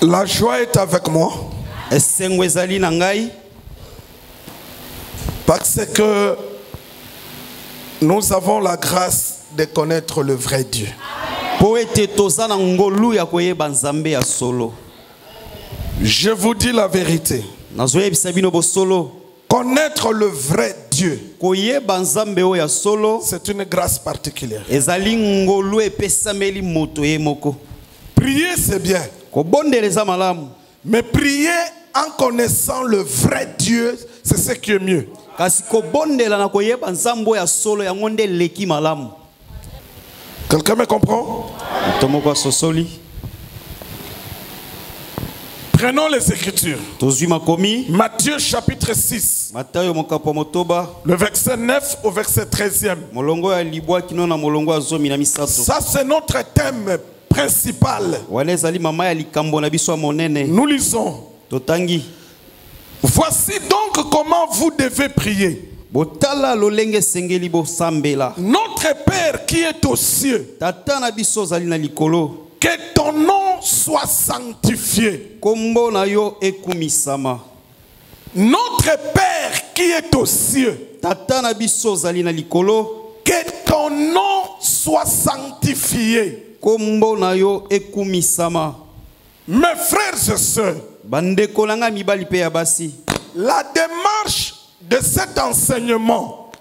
La joie est avec moi. Parce que nous avons la grâce de connaître le vrai Dieu. Je vous dis la vérité. Connaître le vrai Dieu, c'est une grâce particulière. Prier, c'est bien. Mais prier en connaissant le vrai Dieu, c'est ce qui est mieux. Quelqu'un me comprend? Prenons les Écritures. Matthieu chapitre 6. Le verset 9 au verset 13e. Ça c'est notre thème principal. Nous lisons. Voici donc comment vous devez prier. Notre Père qui est aux cieux, que ton nom soit sanctifié. Notre Père qui est aux cieux, que ton nom soit sanctifié. Mes frères et sœurs, la démarche de cet enseignement,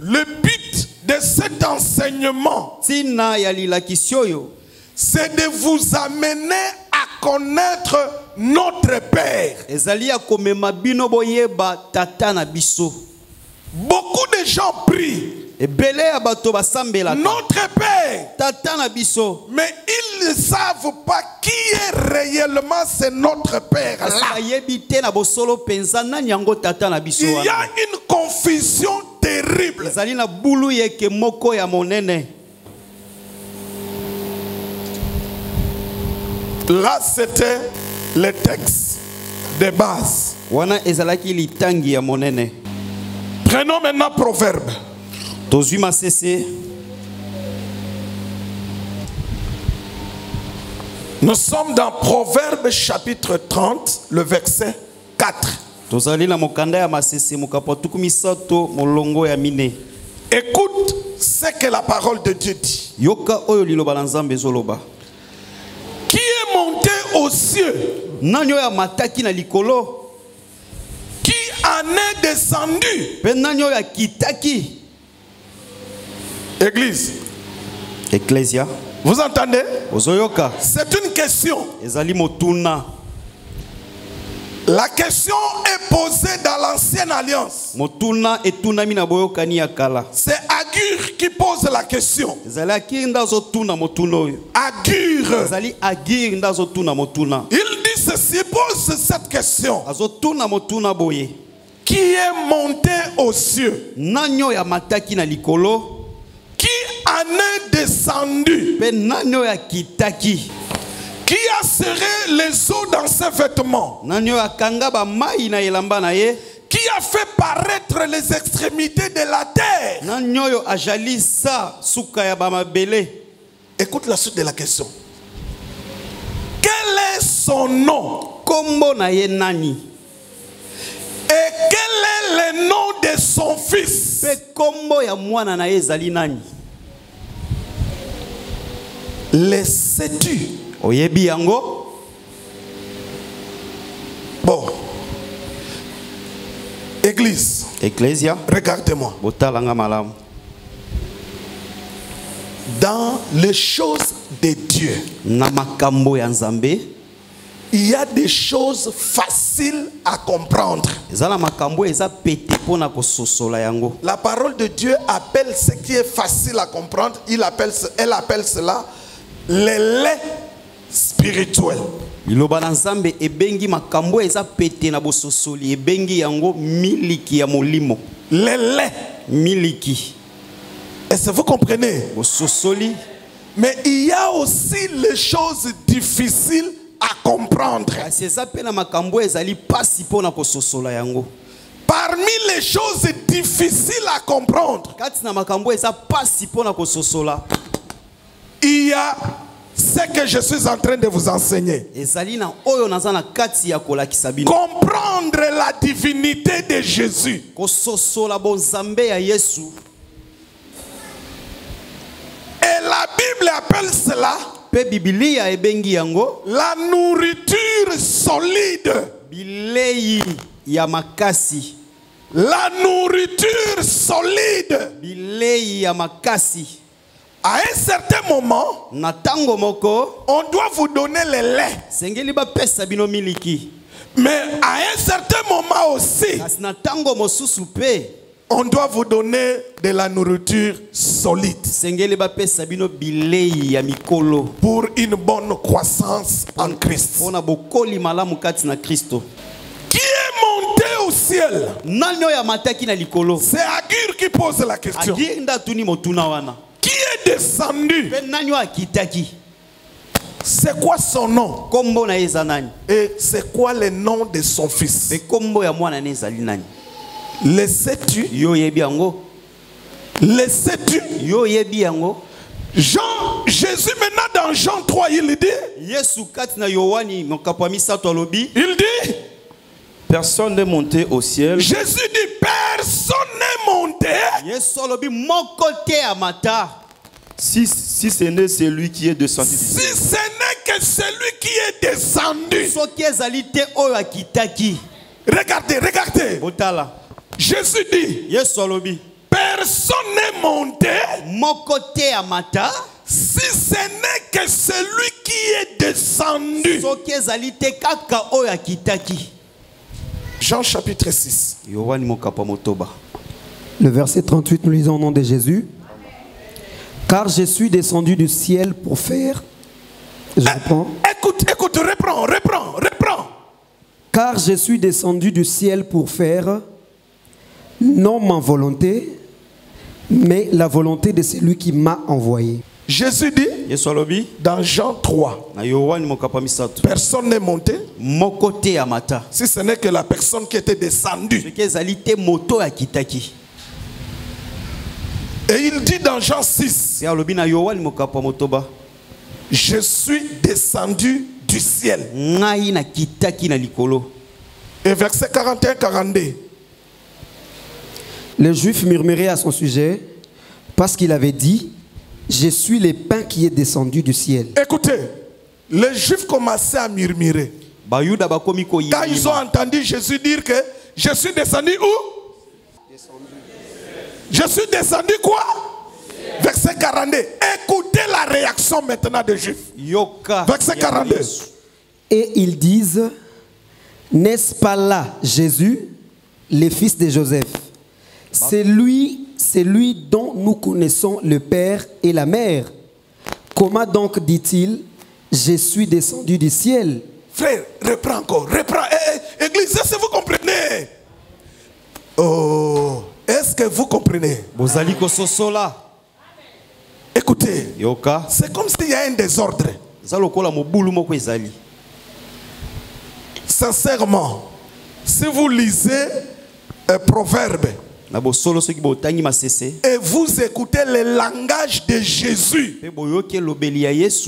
le but de cet enseignement, c'est de vous amener à connaître notre Père. Beaucoup de gens prient notre Père, mais ils ne savent pas qui est réellement c'est notre Père là. Il y a une confusion terrible. Là c'était le texte de base. Prenons maintenant Proverbe. Nous sommes dans Proverbe chapitre 30, le verset 4. Écoute ce que la parole de Dieu dit. Qui est monté aux cieux? Qui en est descendu? Église. Ecclesia. Vous entendez? C'est une question. La question est posée dans l'ancienne alliance. C'est Agur qui pose la question. Agur. Il dit ceci, pose cette question. Qui est monté aux cieux? Qui en est descendu? Qui a serré les eaux dans ses vêtements? Qui a fait paraître les extrémités de la terre? Écoute la suite de la question. Quel est son nom? Et quel est le nom de son fils? Le sais-tu? Bon. Église. Ecclesia. Regardez-moi. Dans les choses de Dieu, il y a des choses faciles à comprendre. La parole de Dieu appelle ce qui est facile à comprendre, elle appelle cela le lait spirituel. Le lait. Est-ce que vous comprenez? Mais il y a aussi les choses difficiles à comprendre. Parmi les choses difficiles à comprendre, il y a ce que je suis en train de vous enseigner. Comprendre la divinité de Jésus. Et la Bible appelle cela la nourriture solide. La nourriture solide. À un certain moment, on doit vous donner le lait. Mais à un certain moment aussi, on doit vous donner de la nourriture solide pour une bonne croissance en Christ. Qui est monté au ciel? C'est Agur qui pose la question. Qui est descendu? C'est quoi son nom? Et c'est quoi le nom de son fils? Le sais-tu? Le sais-tu? Jésus maintenant dans Jean 3, il dit, personne n'est monté au ciel. Jésus dit, personne n'est monté. Si ce n'est celui qui est descendu. Si ce n'est que celui qui est descendu. Regardez, regardez. Jésus dit, personne n'est monté. Si ce n'est que celui qui est descendu. Jean chapitre 6. Le verset 38, nous lisons au nom de Jésus. Car je suis descendu du ciel pour faire... Je reprends. Écoute, reprends. Car je suis descendu du ciel pour faire non ma volonté, mais la volonté de celui qui m'a envoyé. Jésus dit dans Jean 3, personne n'est monté si ce n'est que la personne qui était descendue. Et il dit dans Jean 6, je suis descendu du ciel. Et verset 41-42. Les Juifs murmuraient à son sujet parce qu'il avait dit, je suis le pain qui est descendu du ciel. Écoutez, les Juifs commençaient à murmurer. Quand ils ont entendu Jésus dire que je suis descendu où? Je suis descendu quoi? Verset 42. Écoutez la réaction maintenant des Juifs. Verset 42. Et ils disent, n'est-ce pas là Jésus, le fils de Joseph? C'est lui dont nous connaissons le Père et la Mère. Comment donc dit-il, je suis descendu du ciel? Frère, reprends encore, reprends. Église, est-ce que vous comprenez? Oh, est-ce que vous comprenez? Écoutez, c'est comme s'il y a un désordre. Sincèrement, si vous lisez Proverbe et vous écoutez le langage de Jésus,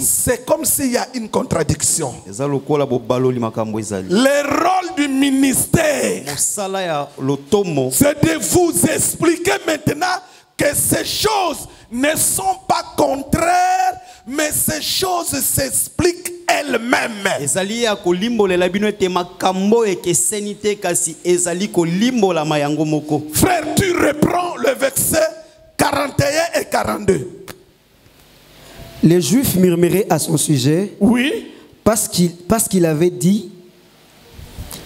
c'est comme s'il y a une contradiction. Le rôle du ministère, c'est de vous expliquer maintenant que ces choses ne sont pas contraires, mais ces choses s'expliquent elles-mêmes. Frère, tu reprends le verset 41 et 42. Les Juifs murmuraient à son sujet. Oui. Parce qu'il avait dit,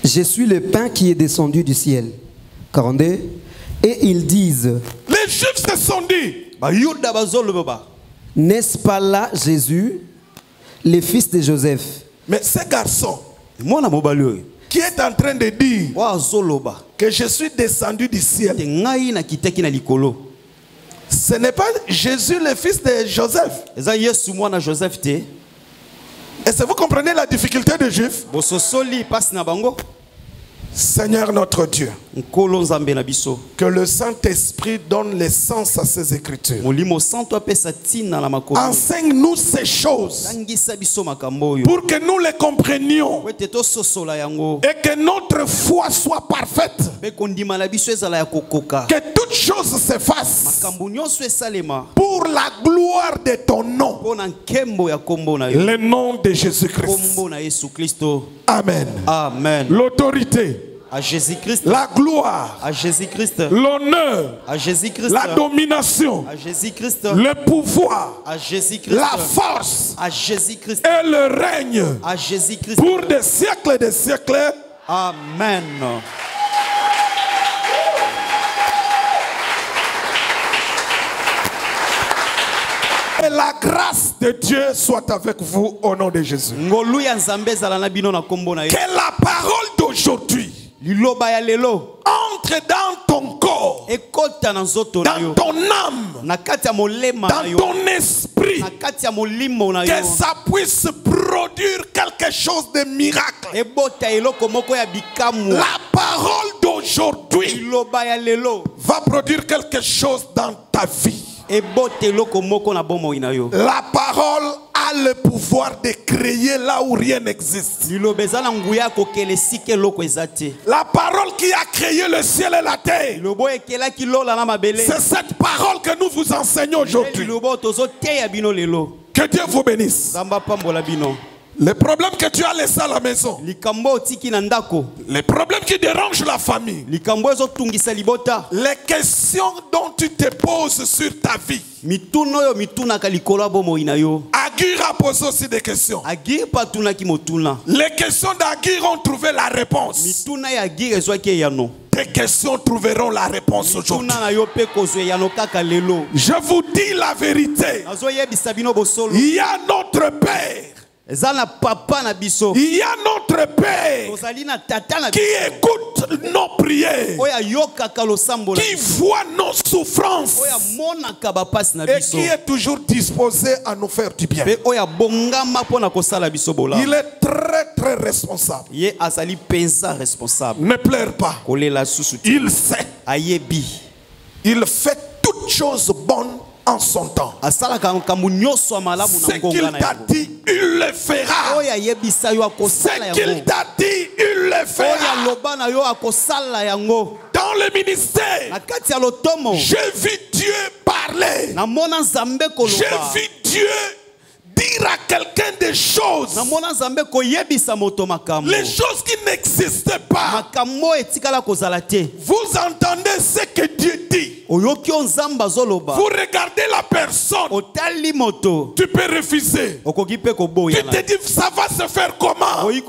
je suis le pain qui est descendu du ciel. 42. Et ils disent, les Juifs se sont dit, n'est-ce pas là Jésus, le fils de Joseph? Mais ce garçon qui est en train de dire que je suis descendu du ciel, ce n'est pas Jésus le fils de Joseph. Est-ce que vous comprenez la difficulté des Juifs? Seigneur notre Dieu, que le Saint-Esprit donne l'essence à ces Écritures. Enseigne-nous ces choses pour que nous les comprenions et que notre foi soit parfaite. Que toutes choses se fassent pour la gloire de ton nom. Le nom de Jésus-Christ. Amen. Amen. L'autorité à Jésus-Christ, la gloire à Jésus-Christ, l'honneur à Jésus-Christ, la domination à Jésus-Christ, le pouvoir à Jésus-Christ, la force à Jésus-Christ et le règne à Jésus-Christ pour des siècles et des siècles. Amen. Et la grâce de Dieu soit avec vous au nom de Jésus. Que la parole d'aujourd'hui entre dans ton corps, dans ton âme, dans ton esprit, que ça puisse produire quelque chose de miracle. La parole d'aujourd'hui va produire quelque chose dans ta vie. La parole a le pouvoir de créer là où rien n'existe. La parole qui a créé le ciel et la terre, c'est cette parole que nous vous enseignons aujourd'hui. Que Dieu vous bénisse. Les problèmes que tu as laissés à la maison, les problèmes qui dérangent la famille, les questions dont tu te poses sur ta vie. Aguirre a posé aussi des questions. Les questions d'Aguirre ont trouvé la réponse. Tes questions trouveront la réponse aujourd'hui. Je vous dis la vérité. Il y a notre Père. Il y a notre Père qui écoute nos prières, qui voit nos souffrances et qui est toujours disposé à nous faire du bien. Il est très responsable. Ne pleure pas. Il sait. Il fait toutes choses bonnes en son temps. Ce qu'il t'a dit, il le fera. Ce qu'il t'a dit, il le fera. Dans le ministère, j'ai vu Dieu parler. J'ai vu Dieu dire à quelqu'un des choses, les choses qui n'existaient pas. Vous entendez ce que Dieu dit. Vous regardez la personne, tu peux refuser. Tu te dis, ça va se faire comment? Mais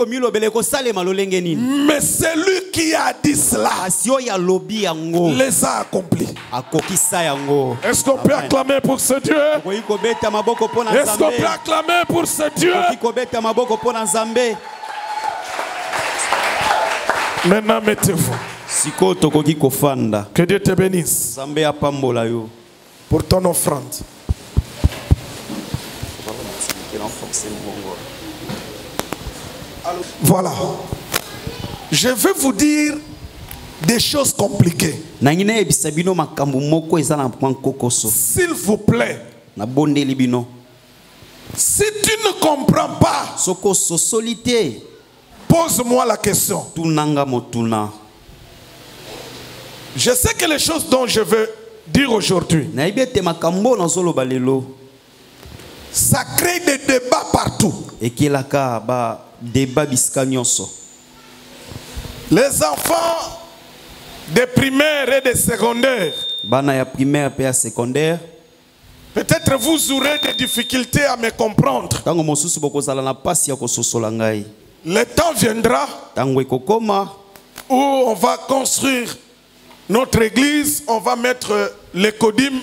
celui qui a dit cela les a accomplis. Est-ce qu'on peut acclamer pour ce Dieu? Est-ce qu'on peut acclamer pour ce Dieu? Maintenant, mettez-vous. Que Dieu te bénisse pour ton offrande. Voilà. Je vais vous dire des choses compliquées. S'il vous plaît. Si tu ne comprends pas, pose-moi la question. Je sais que les choses dont je veux dire aujourd'hui, ça crée des débats partout. Les enfants des primaires et des secondaires, peut-être vous aurez des difficultés à me comprendre. Le temps viendra où on va construire notre église, on va mettre l'écodim,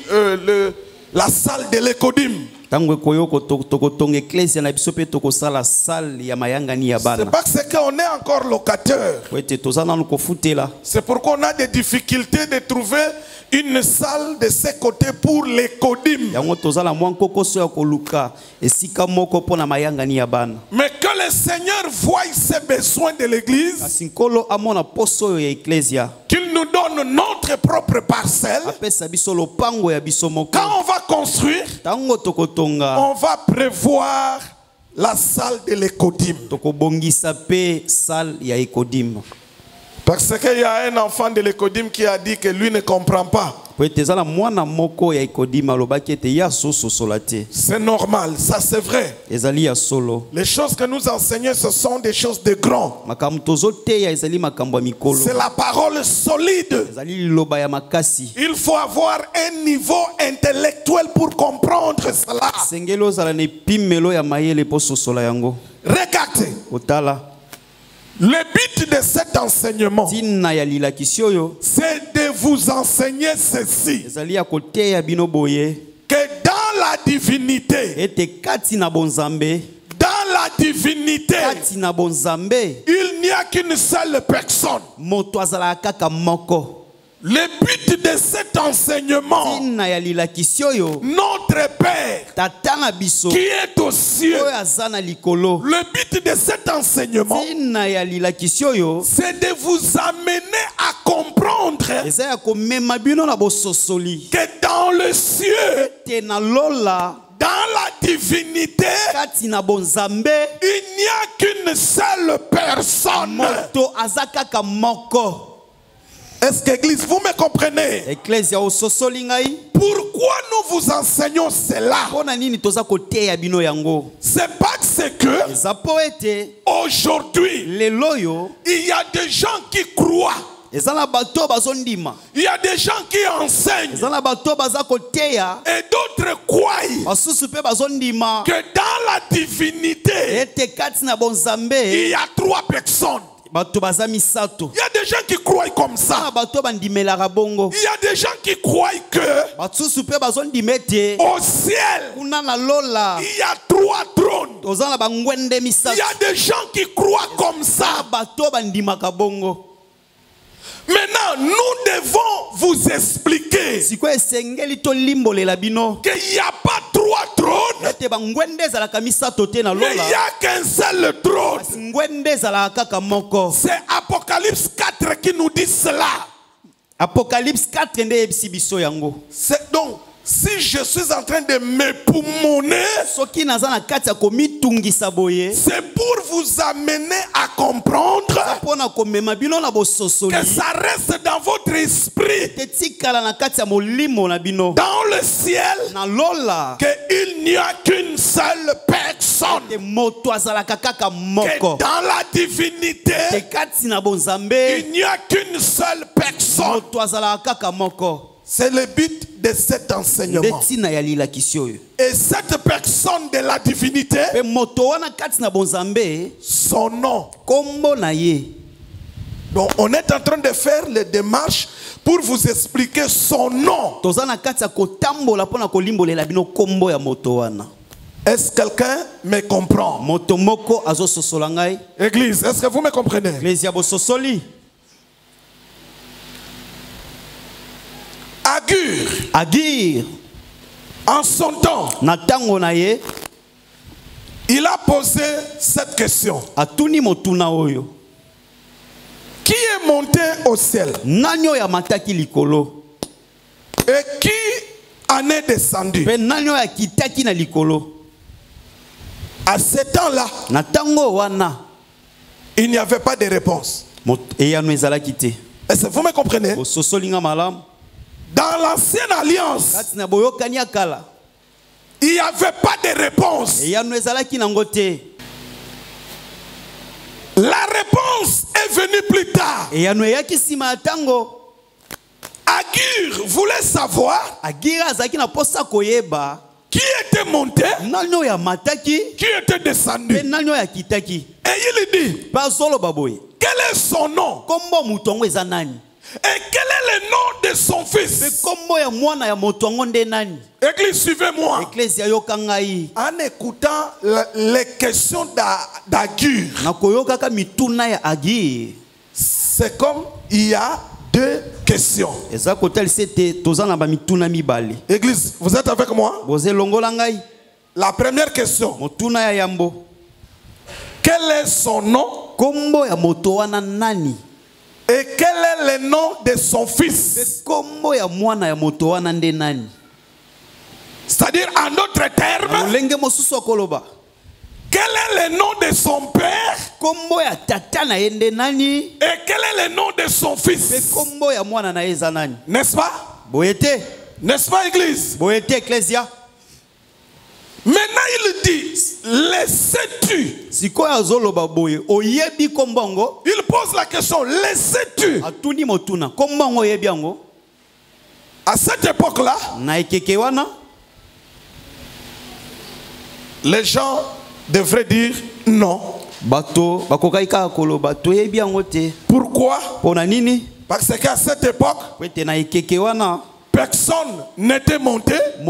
la salle de l'écodim. C'est parce qu'on est encore locataire. C'est pourquoi on a des difficultés de trouver une salle de ces côtés pour les kodim. Mais que le Seigneur voie ses besoins de l'église, qu'il nous donne notre propre parcelle. Quand on va construire, on va prévoir la salle de l'écodim. Parce qu'il y a un enfant de l'écodim qui a dit que lui ne comprend pas. C'est normal, ça c'est vrai. Les choses que nous enseignons, ce sont des choses de grands. C'est la parole solide. Il faut avoir un niveau intellectuel pour comprendre cela. Regardez. Le but de cet enseignement, c'est de vous enseigner ceci. Que dans la divinité, il n'y a qu'une seule personne. Le but de cet enseignement, notre Père qui est aux cieux, le but de cet enseignement, c'est de vous amener à comprendre que dans le cieux, dans la divinité, il n'y a qu'une seule personne. Est-ce que l'église, vous me comprenez? Pourquoi nous vous enseignons cela? C'est parce que aujourd'hui, il y a des gens qui croient. Il y a des gens qui enseignent. Et d'autres croient que dans la divinité, il y a 3 personnes. Il y a des gens qui croient comme ça. Il y a des gens qui croient que au ciel, il y a 3 trônes. Il y a des gens qui croient comme ça. Maintenant, nous devons vous expliquer qu'il n'y a pas 3 trônes, mais il n'y a qu'un seul trône. C'est Apocalypse 4 qui nous dit cela. C'est donc, si je suis en train de m'époumoner, c'est pour vous amener à comprendre que ça reste dans votre esprit. Dans le ciel, qu'il n'y a qu'une seule personne. Que dans la divinité, il n'y a qu'une seule personne. C'est le but de cet enseignement. Et cette personne de la divinité, son nom. Donc on est en train de faire les démarches pour vous expliquer son nom. Est-ce que quelqu'un me comprend? Église, est-ce que vous me comprenez? Agur, en son temps, il a posé cette question. Qui est monté au ciel? Et qui en est descendu? À ce temps-là, il n'y avait pas de réponse. Est-ce que vous me comprenez? Dans l'ancienne alliance, il n'y avait pas de réponse. La réponse est venue plus tard. Agur voulait savoir qui était monté, qui était descendu. Et il dit, quel est son nom? Et quel est le nom de son fils? Église, suivez-moi. En écoutant les questions d'Agur, c'est comme il y a deux questions. Église, vous êtes avec moi? La première question. Quel est son nom? Et quel est le nom de son fils? C'est-à-dire, en d'autres termes, quel est le nom de son père? Et quel est le nom de son fils? N'est-ce pas? N'est-ce pas, Église? Maintenant, il dit, le sais-tu? Il pose la question, le sais-tu? À cette époque-là, les gens devraient dire non. Pourquoi? Parce qu'à cette époque, personne n'était monté et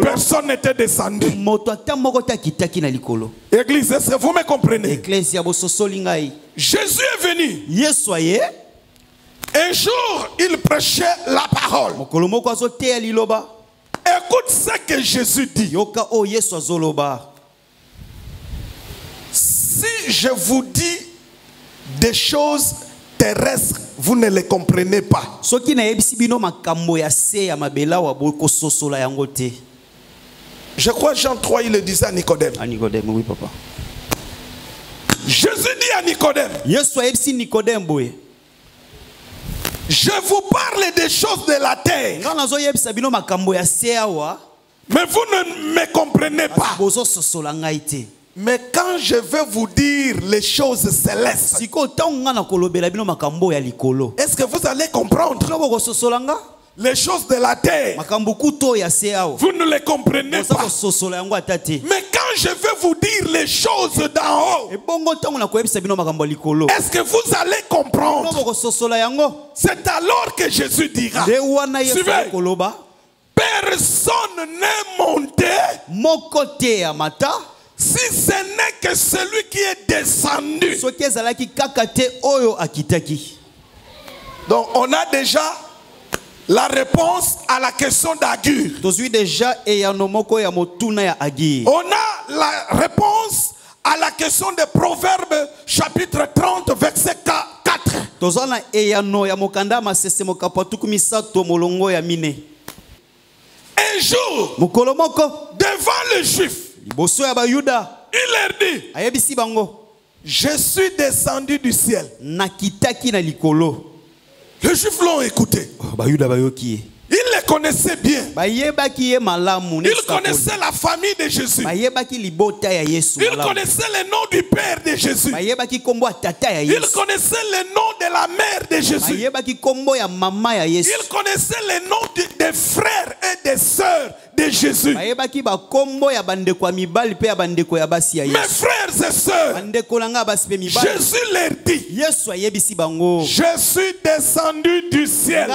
personne n'était descendu. Église, est-ce que vous me comprenez? Jésus est venu. Un jour, il prêchait la parole. Écoute ce que Jésus dit. Si je vous dis des choses terrestres, vous ne les comprenez pas. Je crois Jean 3, il le disait à Nicodème. Oui, papa. Jésus dit à Nicodème, je vous parle des choses de la terre, mais vous ne me comprenez pas. Mais quand je vais vous dire les choses célestes, est-ce que vous allez comprendre? Les choses de la terre, vous ne les comprenez pas. Mais quand je vais vous dire les choses d'en haut, est-ce que vous allez comprendre? C'est alors que Jésus dira, suivez, personne n'est monté si ce n'est que celui qui est descendu. Donc on a déjà la réponse à la question d'Agur. On a la réponse à la question de Proverbes chapitre 30 verset 4. Un jour, devant les Juifs, il leur dit, je suis descendu du ciel. Les Juifs l'ont écouté. Ils le connaissaient bien. Ils connaissaient la famille de Jésus. Ils connaissaient le nom du père de Jésus. Ils connaissaient le nom de la mère de Jésus. Ils connaissaient le nom des frères et des sœurs de Jésus. Mes frères et sœurs, Jésus leur dit, je suis descendu du ciel.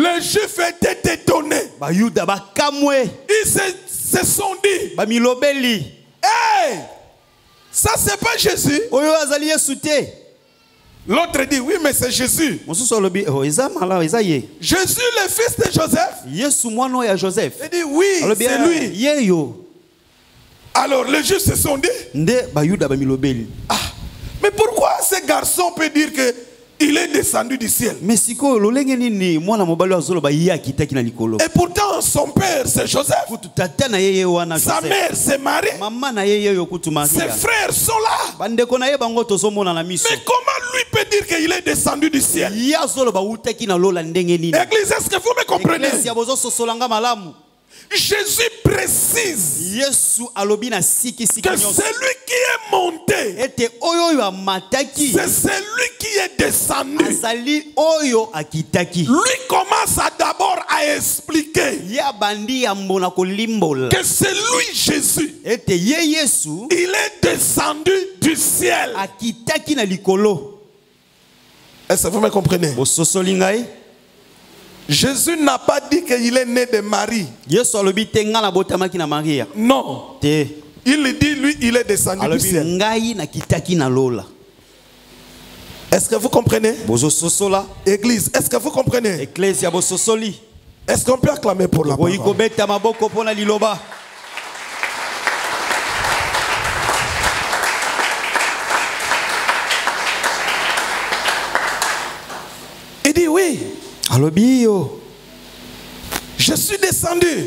Les Juifs étaient étonnés. Ils se sont dit, hey, ça c'est pas Jésus. L'autre dit, oui, mais c'est Jésus. Jésus, le fils de Joseph. Il dit, oui, c'est lui. Alors les Juifs se sont dit, ah, mais pourquoi ce garçon peut dire que il est descendu du ciel? Et pourtant son père c'est Joseph, sa mère c'est Marie, ses frères sont là. Mais comment lui peut dire qu'il est descendu du ciel? Église, est-ce que vous me comprenez? Jésus précise que celui qui est monté, c'est celui qui est descendu. Lui commence d'abord à expliquer que c'est lui Jésus. Il est descendu du ciel. Est-ce que vous me comprenez? Jésus n'a pas dit qu'il est né de Marie. Non. Il dit, lui, il est descendu du ciel. Est-ce Est-ce que vous comprenez? Église, est-ce que vous comprenez? Est-ce qu'on peut acclamer pour la parole? Il dit oui. Je suis descendu.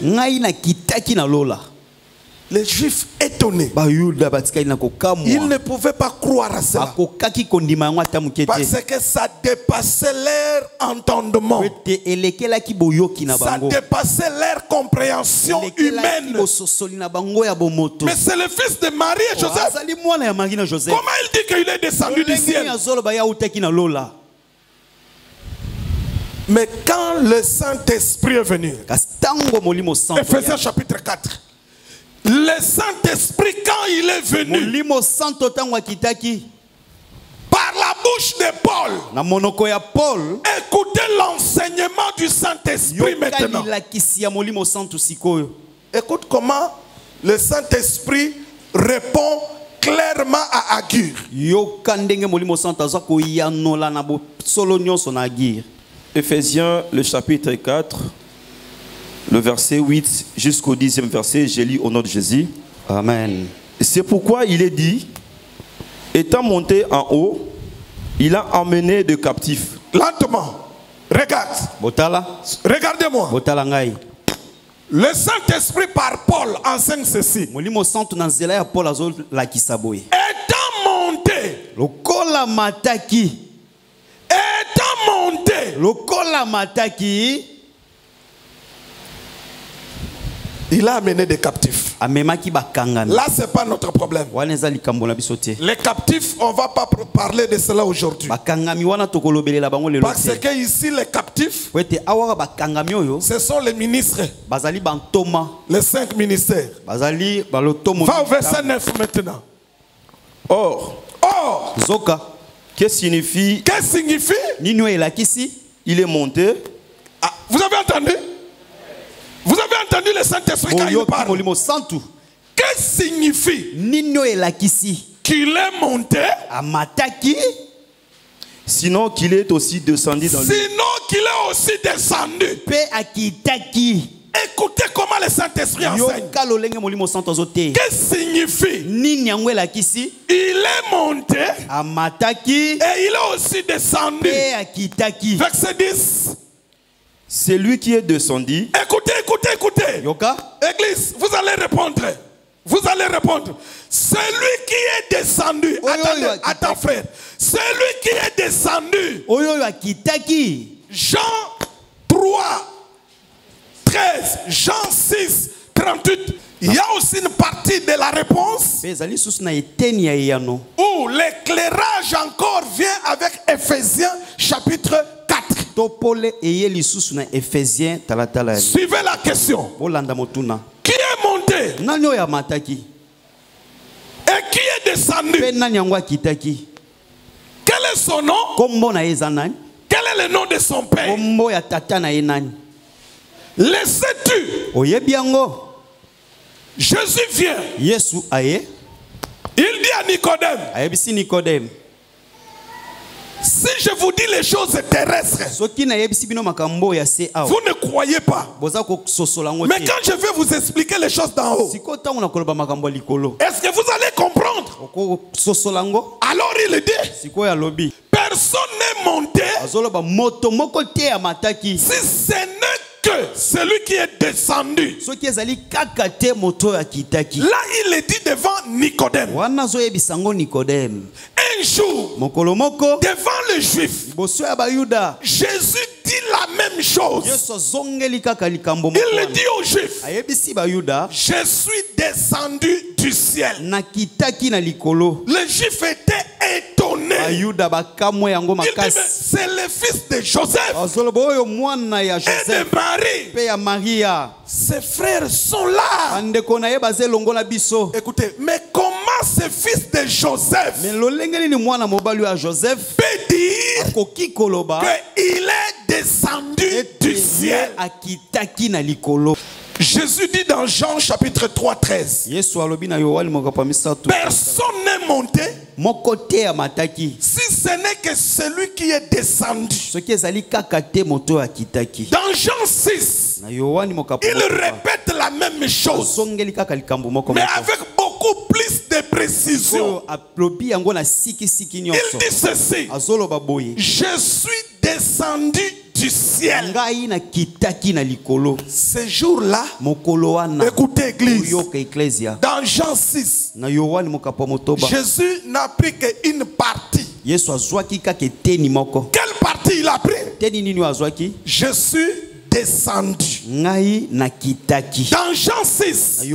Les Juifs étonnés. Ils ne pouvaient pas croire à cela. Parce que ça dépassait leur entendement. Ça dépassait leur compréhension humaine. Mais c'est le fils de Marie et Joseph. Comment il dit qu'il est descendu du ciel? Mais quand le Saint-Esprit est venu, Ephésiens chapitre 4, le Saint-Esprit, quand il est venu, par la bouche de Paul, écoutez l'enseignement du Saint-Esprit maintenant. Écoute comment le Saint-Esprit répond clairement à Agur. Ephésiens, le chapitre 4, le verset 8 jusqu'au 10e verset, j'ai lu au nom de Jésus. Amen. C'est pourquoi il est dit, étant monté en haut, il a emmené de captifs. Lentement, regarde. Regardez-moi. Le Saint-Esprit par Paul enseigne ceci. Étant monté. Il a amené des captifs. Là, ce n'est pas notre problème. Les captifs, on ne va pas parler de cela aujourd'hui. Parce que ici, les captifs, ce sont les ministres. Les 5 ministères. Va au verset 9 maintenant. Or, que signifie il est monté? Ah, vous avez entendu? Vous avez entendu le Saint-Esprit quand il parle? Que signifie qu'il est monté? Sinon qu'il est aussi descendu dans Écoutez comment le Saint-Esprit enseigne. Que signifie? Il est monté et il est aussi descendu. Verset 10. C'est lui qui est descendu. Écoutez. Église, vous allez répondre. Celui qui est descendu. Attends frère. Celui qui est descendu. Jean 3. 13, Jean 6, 38. Il y a aussi une partie de la réponse où l'éclairage encore vient avec Ephésiens chapitre 4. Suivez la question. Qui est monté? Et qui est descendu? Quel est son nom? Quel est le nom de son père? Le sais-tu? Jésus vient. Il dit à Nicodème, si je vous dis les choses terrestres, vous ne croyez pas. Mais quand je vais vous expliquer les choses d'en haut, est-ce que vous allez comprendre? Alors il dit, personne n'est monté si ce n'est que celui qui est descendu. Là, il est dit devant Nicodème. Un jour, devant les Juifs, Jésus dit la même chose. Il le dit aux Juifs. Je suis descendu du ciel. Les Juifs étaient étonnés. Il dit, mais c'est le fils de Joseph et de Marie. Ses frères sont là. Écoutez, mais comment ce fils de Joseph peut dire qu'il est descendu du ciel? Jésus dit dans Jean chapitre 3, 13, personne n'est monté si ce n'est que celui qui est descendu. Dans Jean 6, il répète la même chose, mais avec beaucoup plus de précision. Il dit ceci: je suis descendu du ciel. Ce jour-là, écoutez église, dans Jean 6, Jésus n'a pris qu'une partie. Quelle partie il a pris? Je suis descendu. Dans Jean 6, il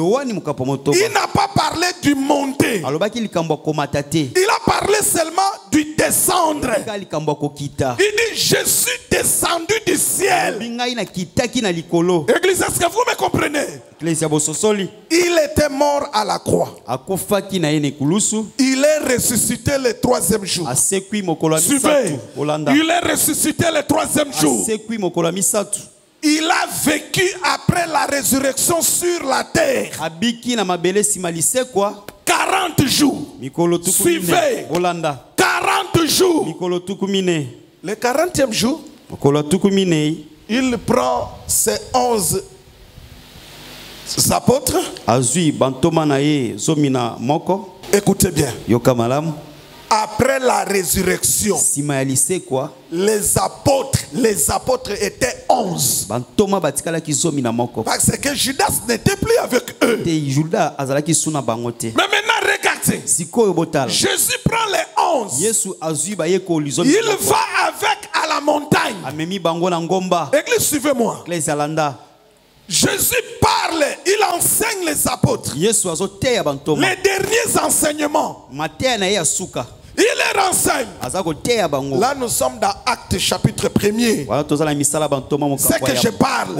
n'a pas parlé du monter. Il a parlé seulement du descendre. Il dit: je suis descendu du ciel. Église, est-ce que vous me comprenez? Il était mort à la croix. Il est ressuscité le 3e jour. Suivez. Il est ressuscité le 3e jour. Il a vécu après la résurrection sur la terre 40 jours. Suivez. 40 jours. Le 40e jour, il prend ses 11 apôtres. Écoutez bien. Après la résurrection, les apôtres étaient 11. Parce que Judas n'était plus avec eux. Mais maintenant, regardez. Jésus prend les 11. Il va avec à la montagne. Église, suivez-moi. Jésus parle, il enseigne les apôtres. Les derniers enseignements. Il les renseigne. Là, nous sommes dans Actes chapitre 1er. C'est que je parle.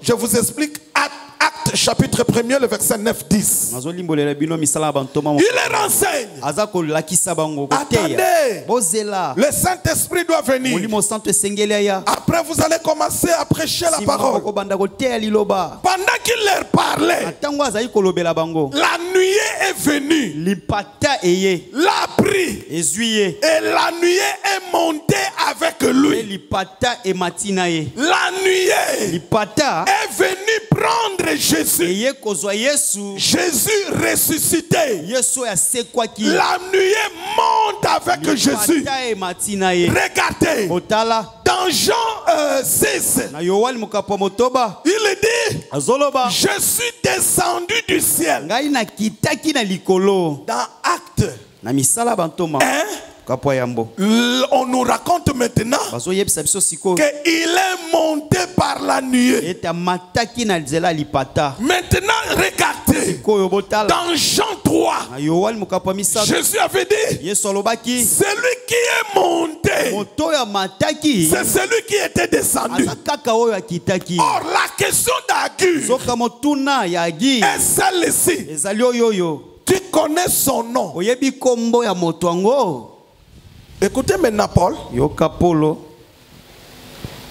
Je vous explique Actes chapitre 1er, le verset 9-10. Il les renseigne. Attendez. Le Saint-Esprit doit venir. Après, vous allez commencer à prêcher la parole. Pendant qu'il leur parlait, la nuée est venue. L'a pris. Et la nuée est montée avec lui. La nuée est venue prendre Jésus. Jésus ressuscité. La nuée monte avec Jésus. Regardez. Dans Jean 6, il dit: je suis descendu du ciel. Dans Actes 1, on nous raconte maintenant qu'il est monté par la nuée. Maintenant, regardez. Dans Jean 3, Jésus avait dit: celui qui est monté, c'est celui qui était descendu. Or, la question d'Agur est celle-ci. Tu connais son nom. Écoutez maintenant Paul.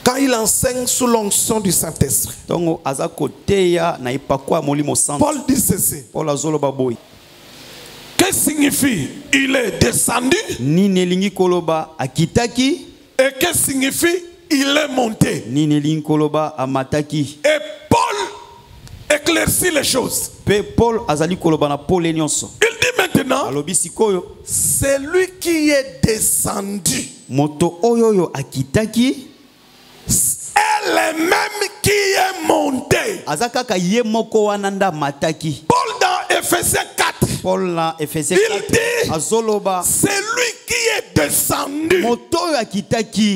Quand il enseigne sous l'onction du Saint-Esprit, Paul dit ceci. Qu'est-ce que signifie il est descendu? Et qu'est-ce que signifie il est monté? Et Paul éclaircit les choses. Il dit maintenant, celui qui est descendu est le même qui est monté. Paul dans Ephésiens 4, il dit, celui qui est descendu,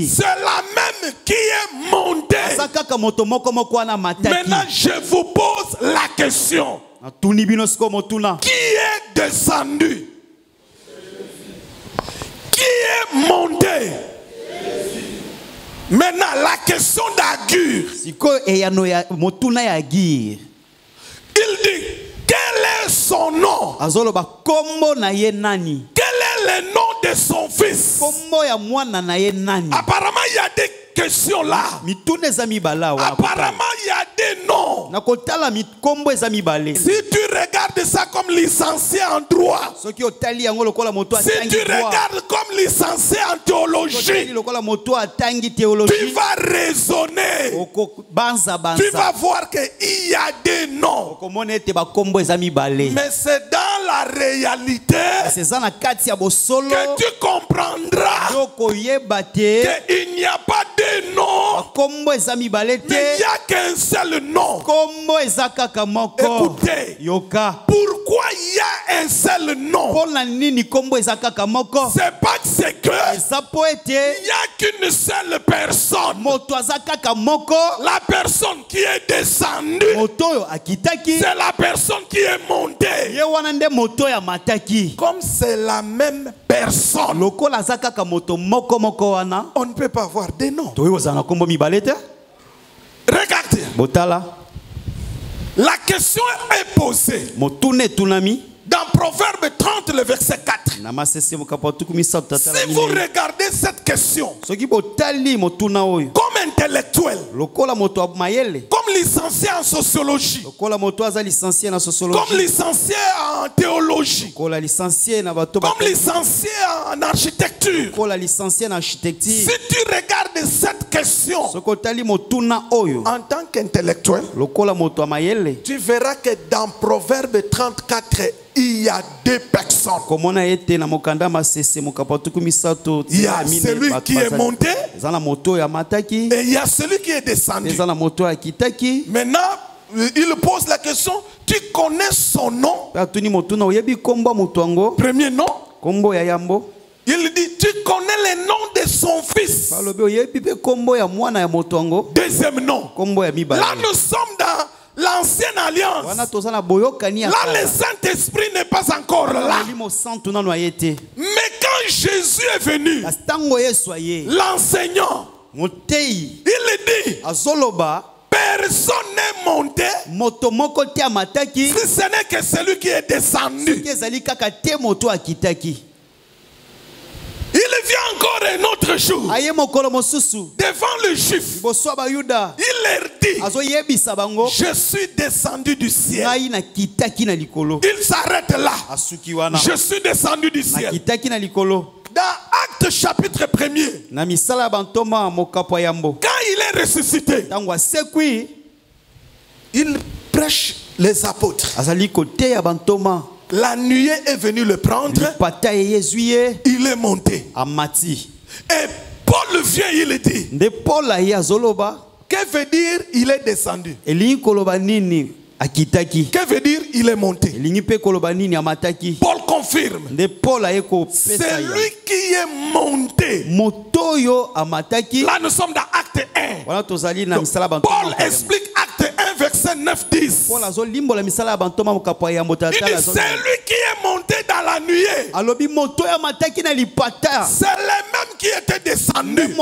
c'est la même qui est monté. Maintenant, je vous pose la question. Qui est descendu? Qui est monté? Maintenant, la question d'Agur. Il dit, quel est son nom? Quel est le nom de son fils? Apparemment, il y a des questions là. Apparemment, il y a des noms. Si tu regardes ça comme licencié en droit, si tu regardes comme licencié en théologie, tu vas raisonner. Tu vas voir qu'il y a des noms. Mais c'est dans la réalité que tu comprendras qu'il n'y a pas de nom, mais il n'y a qu'un seul nom. Écoutez, pourquoi il y a un seul nom? C'est pas que c'est que il n'y a qu'une seule personne. La personne qui est descendue, c'est la personne qui est montée. Comme c'est la même personne, on ne peut pas avoir des noms. Regardez. La question est posée dans Proverbe 30, le verset 4. Si vous regardez cette question comme intellectuel, comme licencié en sociologie, comme licencié en théologie, comme licencié en architecture, si tu regardes cette question en tant qu'intellectuel, tu verras que dans Proverbe 34, il y a deux personnes. Il y a celui qui est monté et il y a celui qui est descendu. Maintenant, il pose la question, tu connais son nom? Premier nom. Il dit, tu connais le nom de son fils? Deuxième nom. Là, nous sommes dans l'Ancienne Alliance. Là, le Saint-Esprit n'est pas encore là. Mais quand Jésus est venu, l'enseignant, il dit, personne n'est monté si ce n'est que celui qui est descendu. Il vient encore un autre jour devant le juif. Il leur dit, je suis descendu du ciel. Il s'arrête là. Je suis descendu du ciel. Dans Actes chapitre 1er, quand il est ressuscité, il prêche les apôtres. La nuée est venue le prendre. Il est monté. Et Paul vient, il dit, que veut dire il est descendu? Que veut dire il est monté? Paul confirme. C'est lui qui est monté. Là nous sommes dans Acte 1. Donc, Paul explique Acte 1 verset 9-10. Il dit c'est lui qui est monté dans la nuée. C'est le même qui était descendu.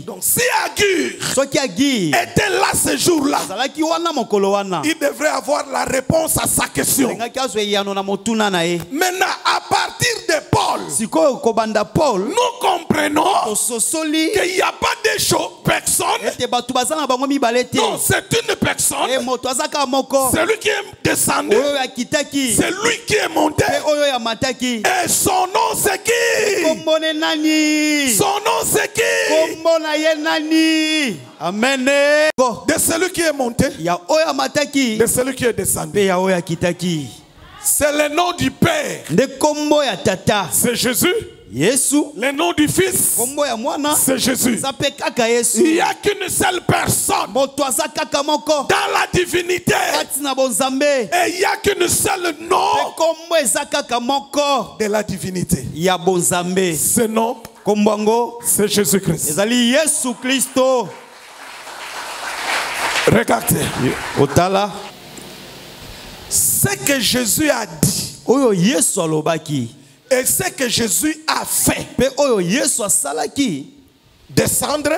Donc si Agur était là ce jour-là, il devrait avoir la réponse à sa question. Maintenant, à partir de Paul, nous comprenons qu'il n'y a pas de personne. Non, c'est une personne. C'est lui qui est descendu. C'est lui qui est monté. Et son nom c'est qui? Son nom c'est qui? Amen. De celui qui est monté, de celui qui est descendu. C'est le nom du Père. C'est Jésus. Le nom du Fils, c'est Jésus. Il n'y a qu'une seule personne dans la divinité. Et il n'y a qu'une seule nom de la divinité. Ce nom, c'est Jésus-Christ. Regardez. Ce que Jésus a dit et ce que Jésus a fait, descendre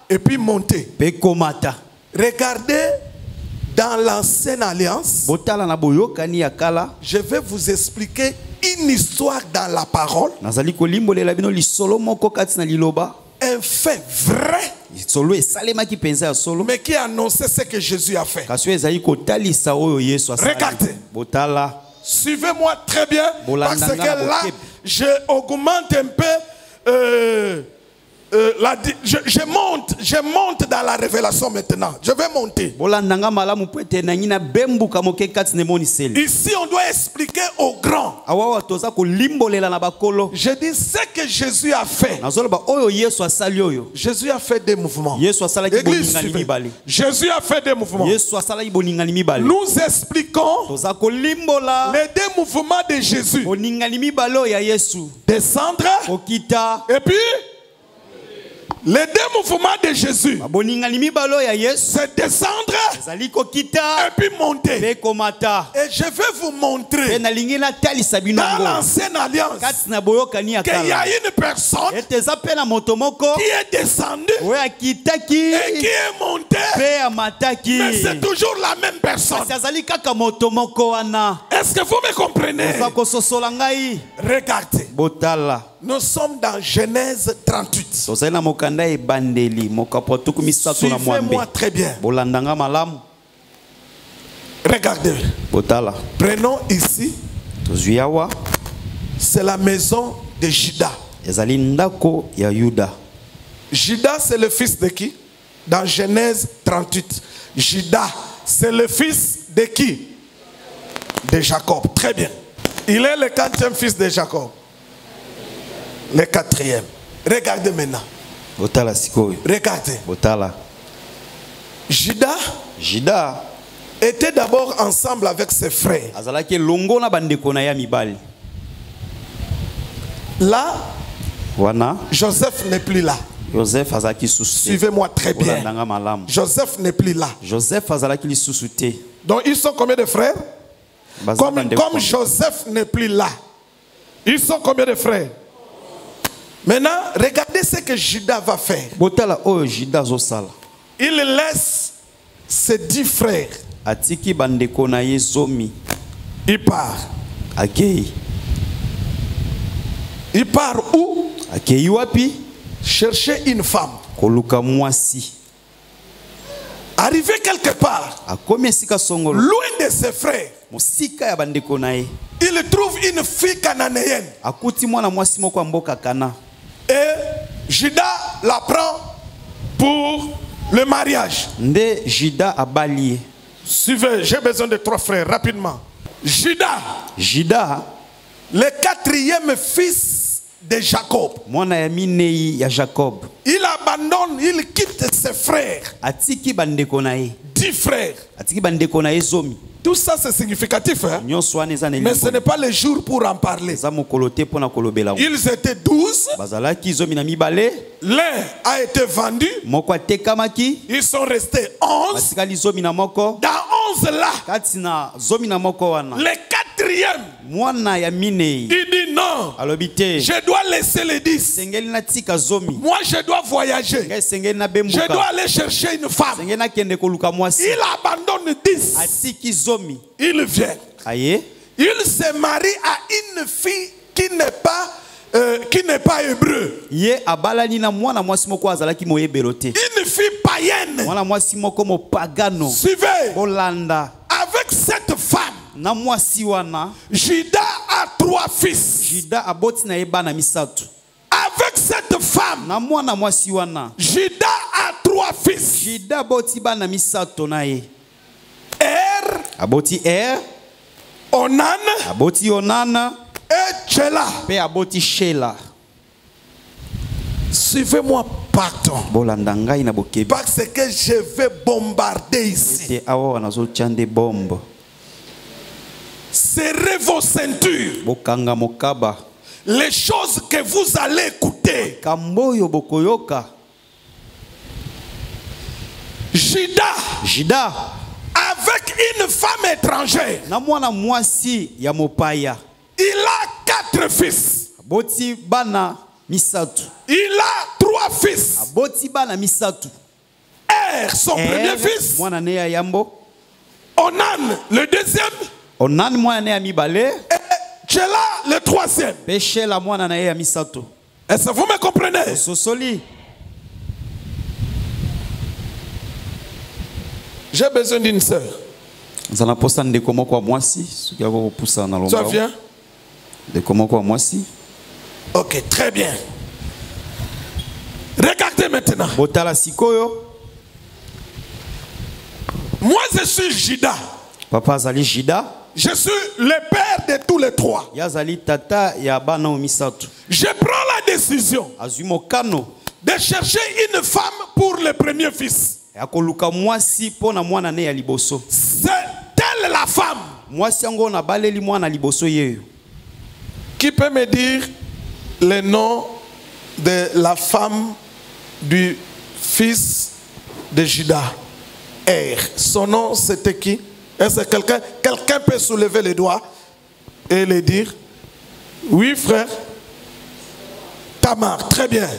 et puis monter. Regardez dans l'Ancienne Alliance, je vais vous expliquer une histoire dans la parole, un fait vrai solo esalema ki penza ya solo mais qui annonçait ce que Jésus a fait. kasi ezali kotalisa oyo Yesu asali. Regardez. Botala. Suivez-moi très bien, parce que là, je augmente un peu. Je monte dans la révélation maintenant. Je vais monter. Ici, on doit expliquer aux grands. Je dis ce que Jésus a fait. Jésus a fait des mouvements. Église, Jésus a fait des mouvements. Nous expliquons les deux mouvements de Jésus. Descendre et puis les deux mouvements de Jésus, c'est descendre et puis monter. Et je vais vous montrer dans l'ancienne alliance qu'il y a une personne qui est descendue et qui est montée, mais c'est toujours la même personne. Est-ce que vous me comprenez? Regardez. Nous sommes dans Genèse 38. Suivez-moi très bien. Regardez. Prenons ici. C'est la maison de Juda. Juda, c'est le fils de qui? Dans Genèse 38. Juda, c'est le fils de qui? De Jacob. Très bien. Il est le 4e fils de Jacob. Le 4e. Regardez maintenant. Regardez. Juda était d'abord ensemble avec ses frères. Là, Joseph n'est plus là. Suivez-moi très bien. Joseph n'est plus là. Donc ils sont combien de frères? Comme Joseph n'est plus là, ils sont combien de frères? Maintenant, regardez ce que Juda va faire. Il laisse ses 10 frères. Il part. Il part où? Chercher une femme. Arrivé quelque part, loin de ses frères, il trouve une fille cananéenne. Et Juda la prend pour le mariage. Suivez, j'ai besoin de 3 frères, rapidement. Juda, le 4e fils de Jacob. Il abandonne, il quitte ses frères. 10 frères. Tout ça c'est significatif, hein? Mais ce n'est pas le jour pour en parler. Ils étaient 12. L'un a été vendu. Ils sont restés 11. Dans 11 là, le 4e, il dit non, je dois laisser les 10. Moi je dois voyager. Je dois aller chercher une femme. Il abandonne 10. Il vient. Il se marie à une fille qui n'est pas hébreu. Une fille païenne. Suivez. Avec cette femme, Juda a 3 fils. Avec cette femme, Juda a 3 fils. Onan et Tchéla. Suivez-moi partout. Parce que je vais bombarder ici. Serrez vos ceintures. Les choses que vous allez écouter. Juda. Avec une femme étrangère. Il a 4 fils. Il a 3 fils. Son premier fils. Onan, le 2e. Et Tchéla, le 3e. Est-ce que vous me comprenez? j'ai besoin d'une sœur. Ça vient? De comment quoi moi si? Ok, très bien. Regardez maintenant. Moi je suis Jida. Papa Zali Jida. Je suis le père de tous les trois. Yazali tata ya bana misato. Je prends la décision de chercher une femme pour le premier fils. C'est elle la femme. Qui peut me dire le nom de la femme du fils de Juda? Son nom c'était qui? Est-ce que quelqu'un peut soulever les doigts et le dire? Oui frère. Tamar, très bien.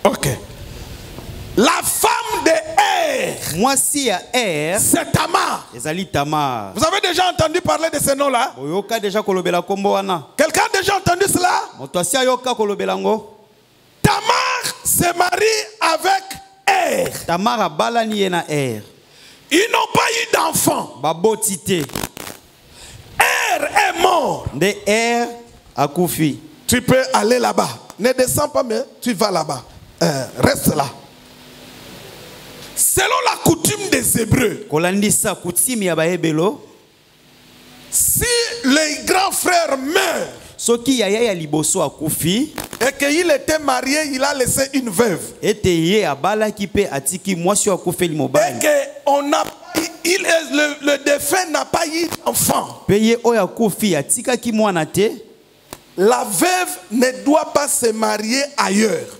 Ok. La femme de moi si à c'est Tamar. Tamar. Vous avez déjà entendu parler de ce nom-là? Quelqu'un a déjà entendu cela? Tamar se marie avec Tamar balani na Ils n'ont pas eu d'enfant. Est mort. Tu peux aller là-bas. Ne descends pas, mais tu vas là-bas. Reste là. Selon la coutume des Hébreux, si le grand frère meurt et qu'il était marié, il a laissé une veuve. Et que le défunt n'a pas eu d'enfant. La veuve ne doit pas se marier ailleurs.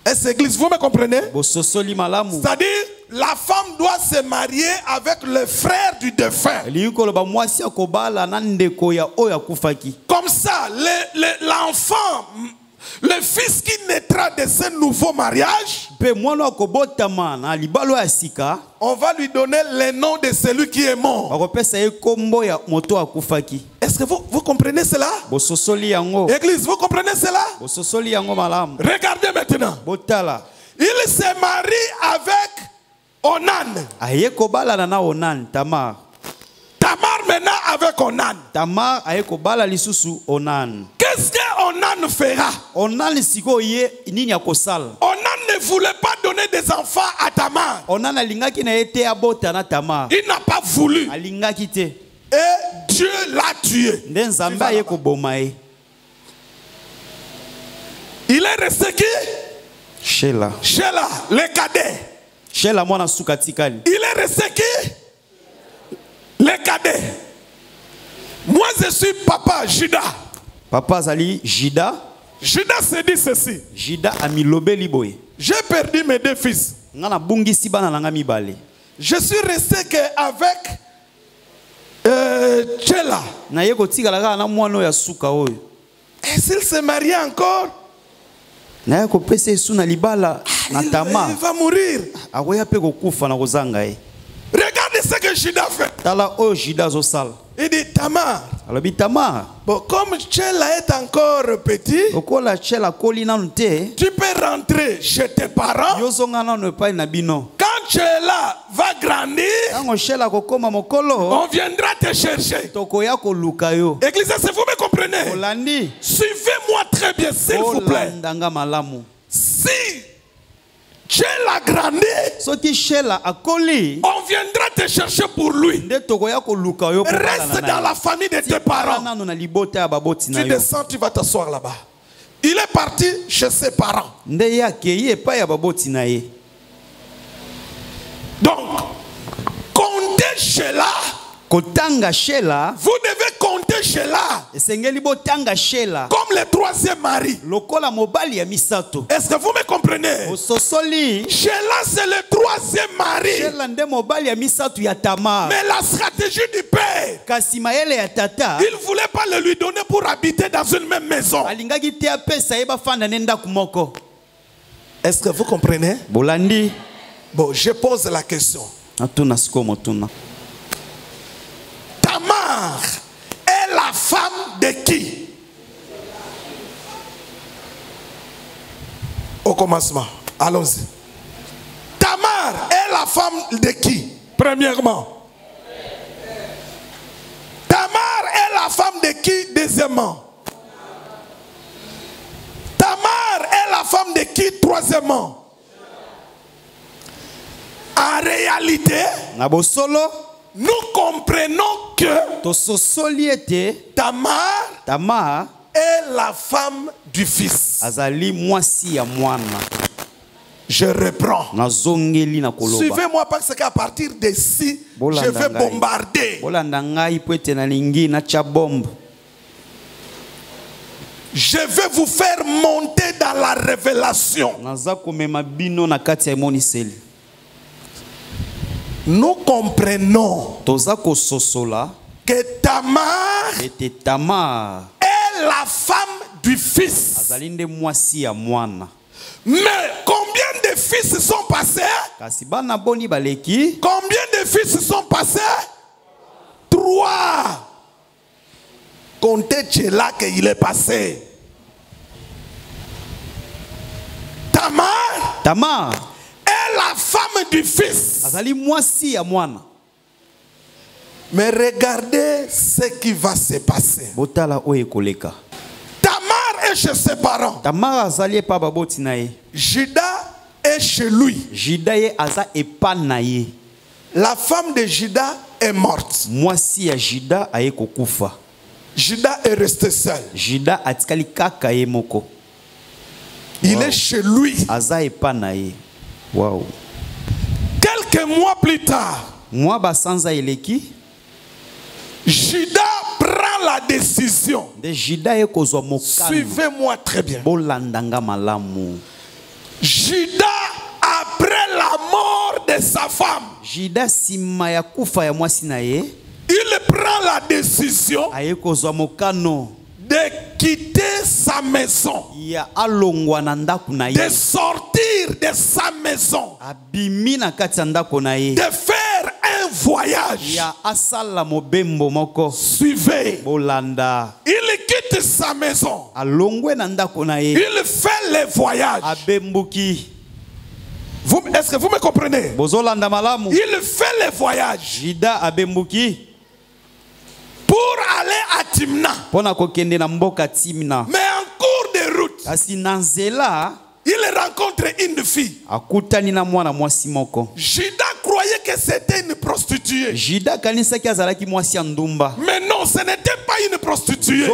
Est-ce l'église, vous me comprenez? C'est-à-dire, la femme doit se marier avec le frère du défunt. Comme ça, l'enfant, le fils qui naîtra de ce nouveau mariage, on va lui donner le nom de celui qui est mort. Est-ce que vous comprenez cela? Église, vous comprenez cela? Regardez maintenant. Il se marie avec Onan. Tamar maintenant avec Onan. Qu'est-ce que Onan fera? Onan ne voulait pas donner des enfants à Tamar. Il n'a pas voulu. Et Dieu l'a tué. Il est resté qui? Sheila, le cadet. Il est resté qui? Le cadet. Moi je suis papa Juda. Papa Zali Jida. Juda se dit ceci. Jida amilobeli boy. J'ai perdu mes deux fils. Je suis resté avec Chela. Et s'il se marie encore, il va mourir. Regardez ce que Juda fait. Il dit Tamar. Bon, comme Chela est encore petit, tu peux rentrer chez tes parents. Quand Chela va grandir, on viendra te chercher. Église, si vous me comprenez, suivez-moi très bien, s'il vous plaît. Si Chela grandit, on viendra te chercher pour lui. Reste dans la famille de tes parents. Tu descends, tu vas t'asseoir là-bas. Il est parti chez ses parents. Donc, comptez Chela. Vous devez compter Chela comme le troisième mari. Est-ce que vous me comprenez? Chela c'est le troisième mari. Mais la stratégie du père, il ne voulait pas le lui donner pour habiter dans une même maison. Est-ce que vous comprenez? Bon, je pose la question. Tamar est la femme de qui? Au commencement. Allons-y. Tamar de qui? Premièrement. Tamar est la femme de qui? Deuxièmement. Tamar est la femme de qui? Troisièmement. En réalité, nous comprenons que Tamar est la femme du fils. Je reprends. Suivez-moi parce qu'à partir d'ici, je vais bombarder. Je vais vous faire monter dans la révélation. Nous comprenons que Tamar est la femme du fils. Mais combien de fils sont passés? Combien de fils sont passés? 3. Comptez là qu'il est passé. Tamar est la femme du fils. Mais regardez ce qui va se passer. Tamar est chez ses parents. Juda est chez lui. La femme de Juda est morte. Juda est resté seul. Il est chez lui. Wow. Quelques mois plus tard, Juda prend la décision. Suivez-moi très bien. Juda, après la mort de sa femme, il prend la décision de quitter sa maison, de sortir de sa maison, de faire un voyage. Suivez. Il quitte sa maison. Il fait le voyage. Est-ce que vous me comprenez? Il fait le voyage pour aller à Timna. Mais en cours de route, il rencontre une fille. Juda croyait que c'était une prostituée. Mais non, ce n'était pas une prostituée.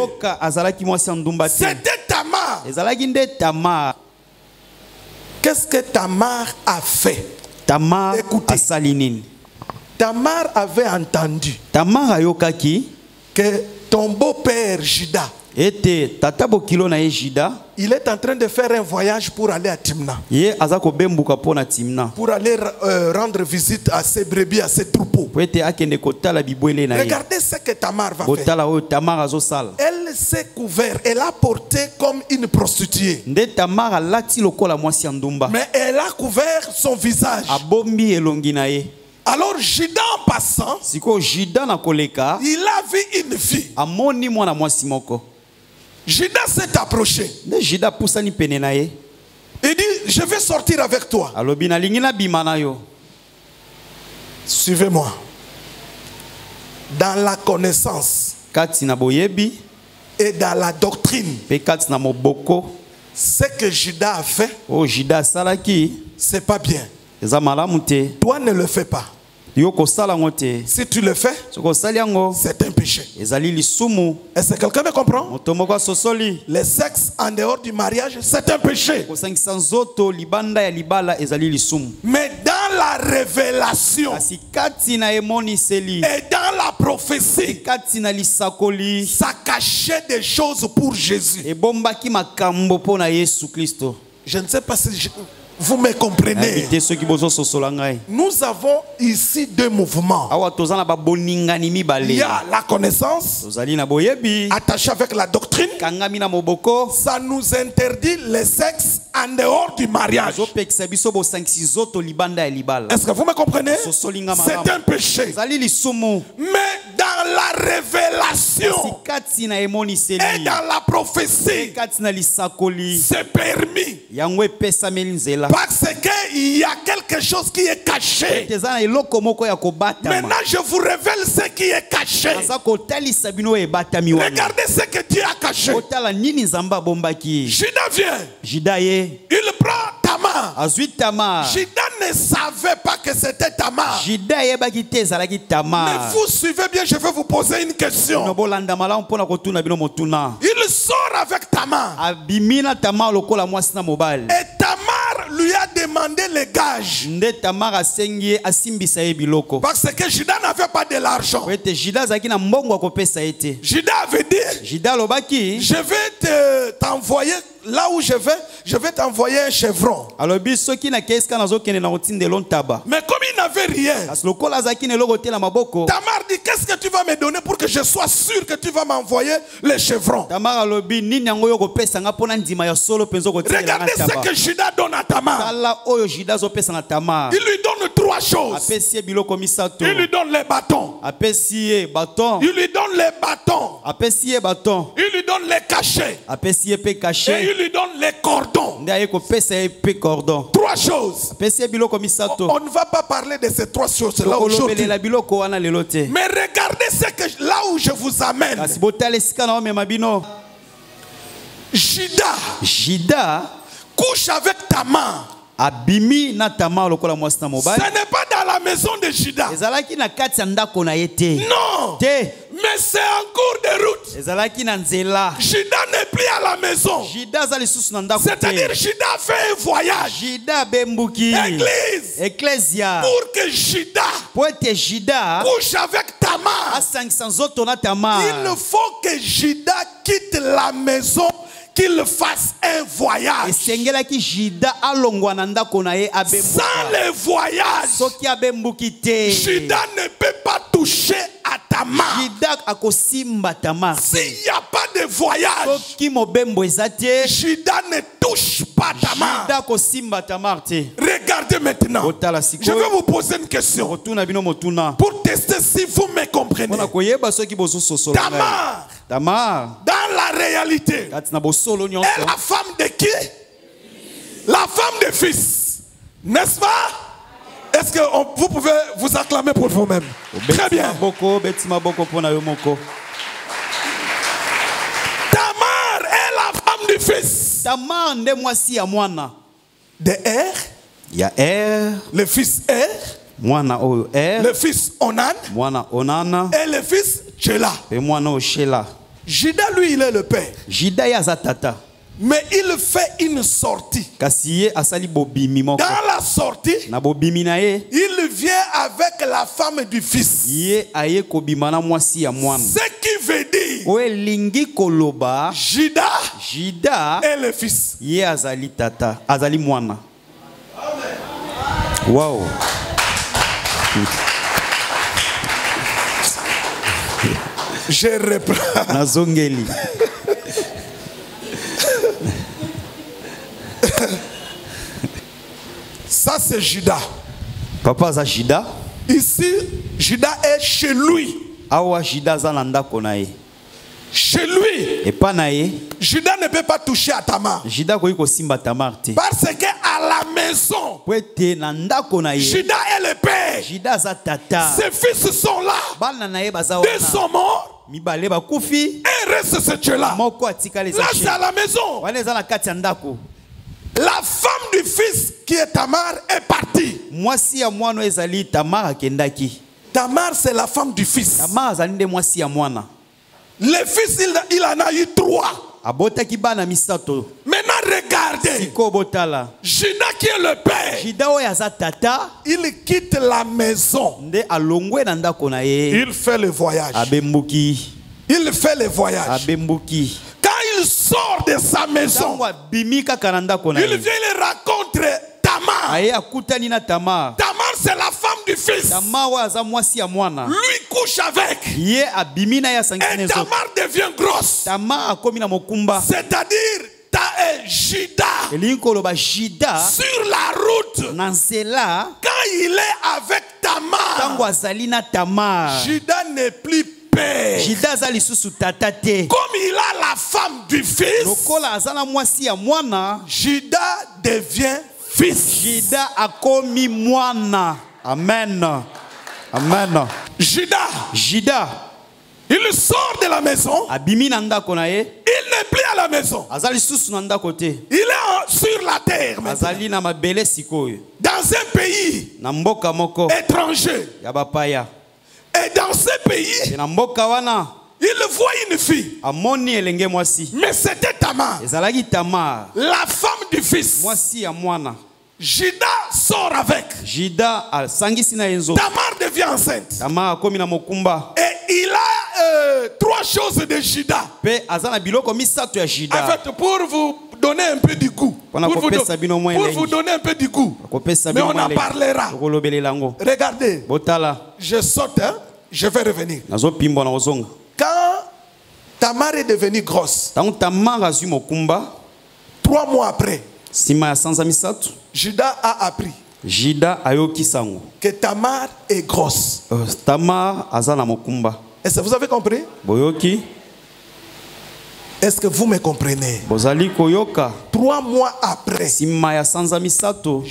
C'était Tamar. Qu'est-ce que Tamar a fait? Écoutez. Tamar avait entendu que ton beau-père Juda, il est en train de faire un voyage pour aller à Timna. Pour aller rendre visite à ses brebis, à ses troupeaux. Regardez ce que Tamar va faire. Elle s'est couverte. Elle a porté comme une prostituée. Mais elle a couvert son visage. Alors Juda en passant, il a vu une fille. Juda s'est approché. Il dit, je vais sortir avec toi. Suivez-moi. Dans la connaissance et dans la doctrine, ce que Juda a fait, c'est pas bien. Toi ne le fais pas. Si tu le fais, c'est un péché. Est-ce que quelqu'un me comprend? Le sexe en dehors du mariage, c'est un péché. Mais dans la révélation et dans la prophétie, ça cachait des choses pour Jésus. Je ne sais pas si vous me comprenez. Nous avons ici deux mouvements. Il y a la connaissance attachée avec la doctrine. Ça nous interdit le sexe en dehors du mariage. Est-ce que vous me comprenez? C'est un péché. Mais dans la révélation et dans la prophétie, c'est permis. Parce qu'il y a quelque chose qui est caché. Maintenant, je vous révèle ce qui est caché. Regardez ce que Dieu a caché. Judas vient. Il prend Tamar. Judas ne savait pas que c'était Tamar. Mais vous suivez bien, je vais vous poser une question. Il sort avec Tamar. Et Tamar lui a demandé les gages. Parce que Judas n'avait pas de l'argent. Judas avait dit, je vais t'envoyer là où je vais t'envoyer un chevron. Mais comme il n'avait rien, Tamar dit, qu'est-ce que tu vas me donner pour que je sois sûr que tu vas m'envoyer le chevron? Regardez ce que Judas donne à Tamar. Il lui donne 3 choses. Il lui donne les bâtons. Il lui donne les bâtons. Il lui donne les cachets. Et il lui donne les cordons. 3 choses. On ne va pas parler de ces 3 choses là aujourd'hui. Mais regardez ce que là où je vous amène. Judas couche avec Tamar. Ce n'est pas dans la maison de Judas. Non. Mais c'est en cours de route. Judas n'est plus à la maison. C'est-à-dire Judas fait un voyage. Église. Pour que Judas couche avec Tamar, il faut que Judas quitte la maison, qu'il fasse un voyage. Sans le voyage, Judas ne peut pas toucher à Tamar. S'il n'y a pas de voyage, Judas ne touche pas Tamar. Regardez maintenant. Je vais vous poser une question pour tester si vous me comprenez. Tamar, dans la réalité, est la femme de qui? La femme de fils. N'est-ce pas? Est-ce que vous pouvez vous acclamer pour vous-même? Très bien. Tamar est la femme du fils. De Er. Le fils Er. Le fils Onan. Et le fils Shela. Judas, lui, il est le père. Mais il fait une sortie. Dans la sortie, il vient avec la femme du fils. Ce qui veut dire Judas est le fils. Wow. Je reprends. Ça c'est Judas. Papa za Judas. Ici, Judas est chez lui. Chez lui. Judas ne peut pas toucher à Tamar. Parce qu'à la maison, Judas est le père. Ses fils sont là. Deux sont morts. Et reste ce Dieu-là. Là, c'est à la maison. La femme du fils qui est Tamar est partie. Tamar, c'est la femme du fils. Le fils, il en a eu 3. Maintenant, regardez. Judas qui est le père. Il quitte la maison. Il fait le voyage. Il fait le voyage. Quand il sort de sa maison, il vient, il rencontre Tamar. Tamar, c'est la femme du fils. Lui couche avec. Et Tamar devient grosse. C'est-à-dire, Judas sur la route, quand il est avec Tamar, Judas n'est plus père. Judas a lisusu tata te. Comme il a la femme du fils, Lokola azana mwasi ya mwana, Judas devient fils. Judas akomi mwana. Amen. Amen. Judas, il sort de la maison. Abimi na ndako na ye. Il n'est plus à la maison. Azali lisusu na ndako te. Il est sur la terre maintenant. Azali na mabele sikoyo. Dans un pays Na mboka moko étranger. ya bapaya. Et dans ce pays, Na mboka wana il voit une fille. amoni elenge mwasi. Mais c'était Tamar, Ezalaki Tamar, la femme du fils. mwasi ya mwana. Judas sort avec. Judas asangisi na yenzo. Tamar devient enceinte. Tamar akomi na mokumba. Et il a trois choses de Judas. Pe azana biloko misato ya En Judas. fait, pour vous donner un peu du goût. Pour vous donner un peu du goût. Mais on en parlera. Regardez. Botala. Je saute, hein? Je vais revenir. Nazo pimbo na ozonga. Quand Tamar est devenue grosse, Tangu Tamar azui mokumba, 3 mois après, sima ya sanza misato, Judas a appris Judas ayoki sango. que Tamar est grosse. Tamar azana mokumba. Est-ce que vous avez compris? Boyoki. Est-ce que vous me comprenez? Bozali koyoka. 3 mois après, Sima ya sanza misato,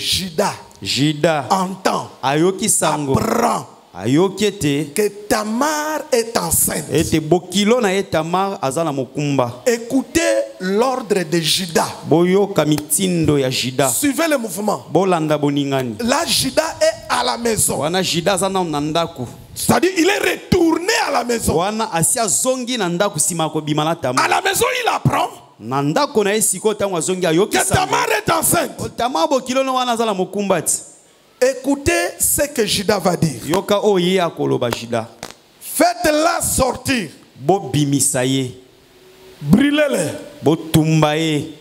Judas entend, ayoki sango. apprend Ayoki ete que Tamar est enceinte. ete bokilo na ye Tamar azana mokumba. Écoutez l'ordre de Judas. Boyoka mitindo ya Judas. Suivez le mouvement. Bolanda boningani. Là, Judas est à la maison. Wana Judas azana nandaku. C'est-à-dire, il est retourné à la maison. Wana asia zongi nandaku sima ko bimala Tamar. À la maison, il apprend Nandako na esiko tango zongi ayoki que sango. Tamar est enceinte. Tamar bokilo no wana azana mokumba ti. Écoutez ce que Judas va dire. Yoka oye akoloba Judas. Faites-la sortir. Bo bimisa ye. Brûlez-le. Bo tumba ye.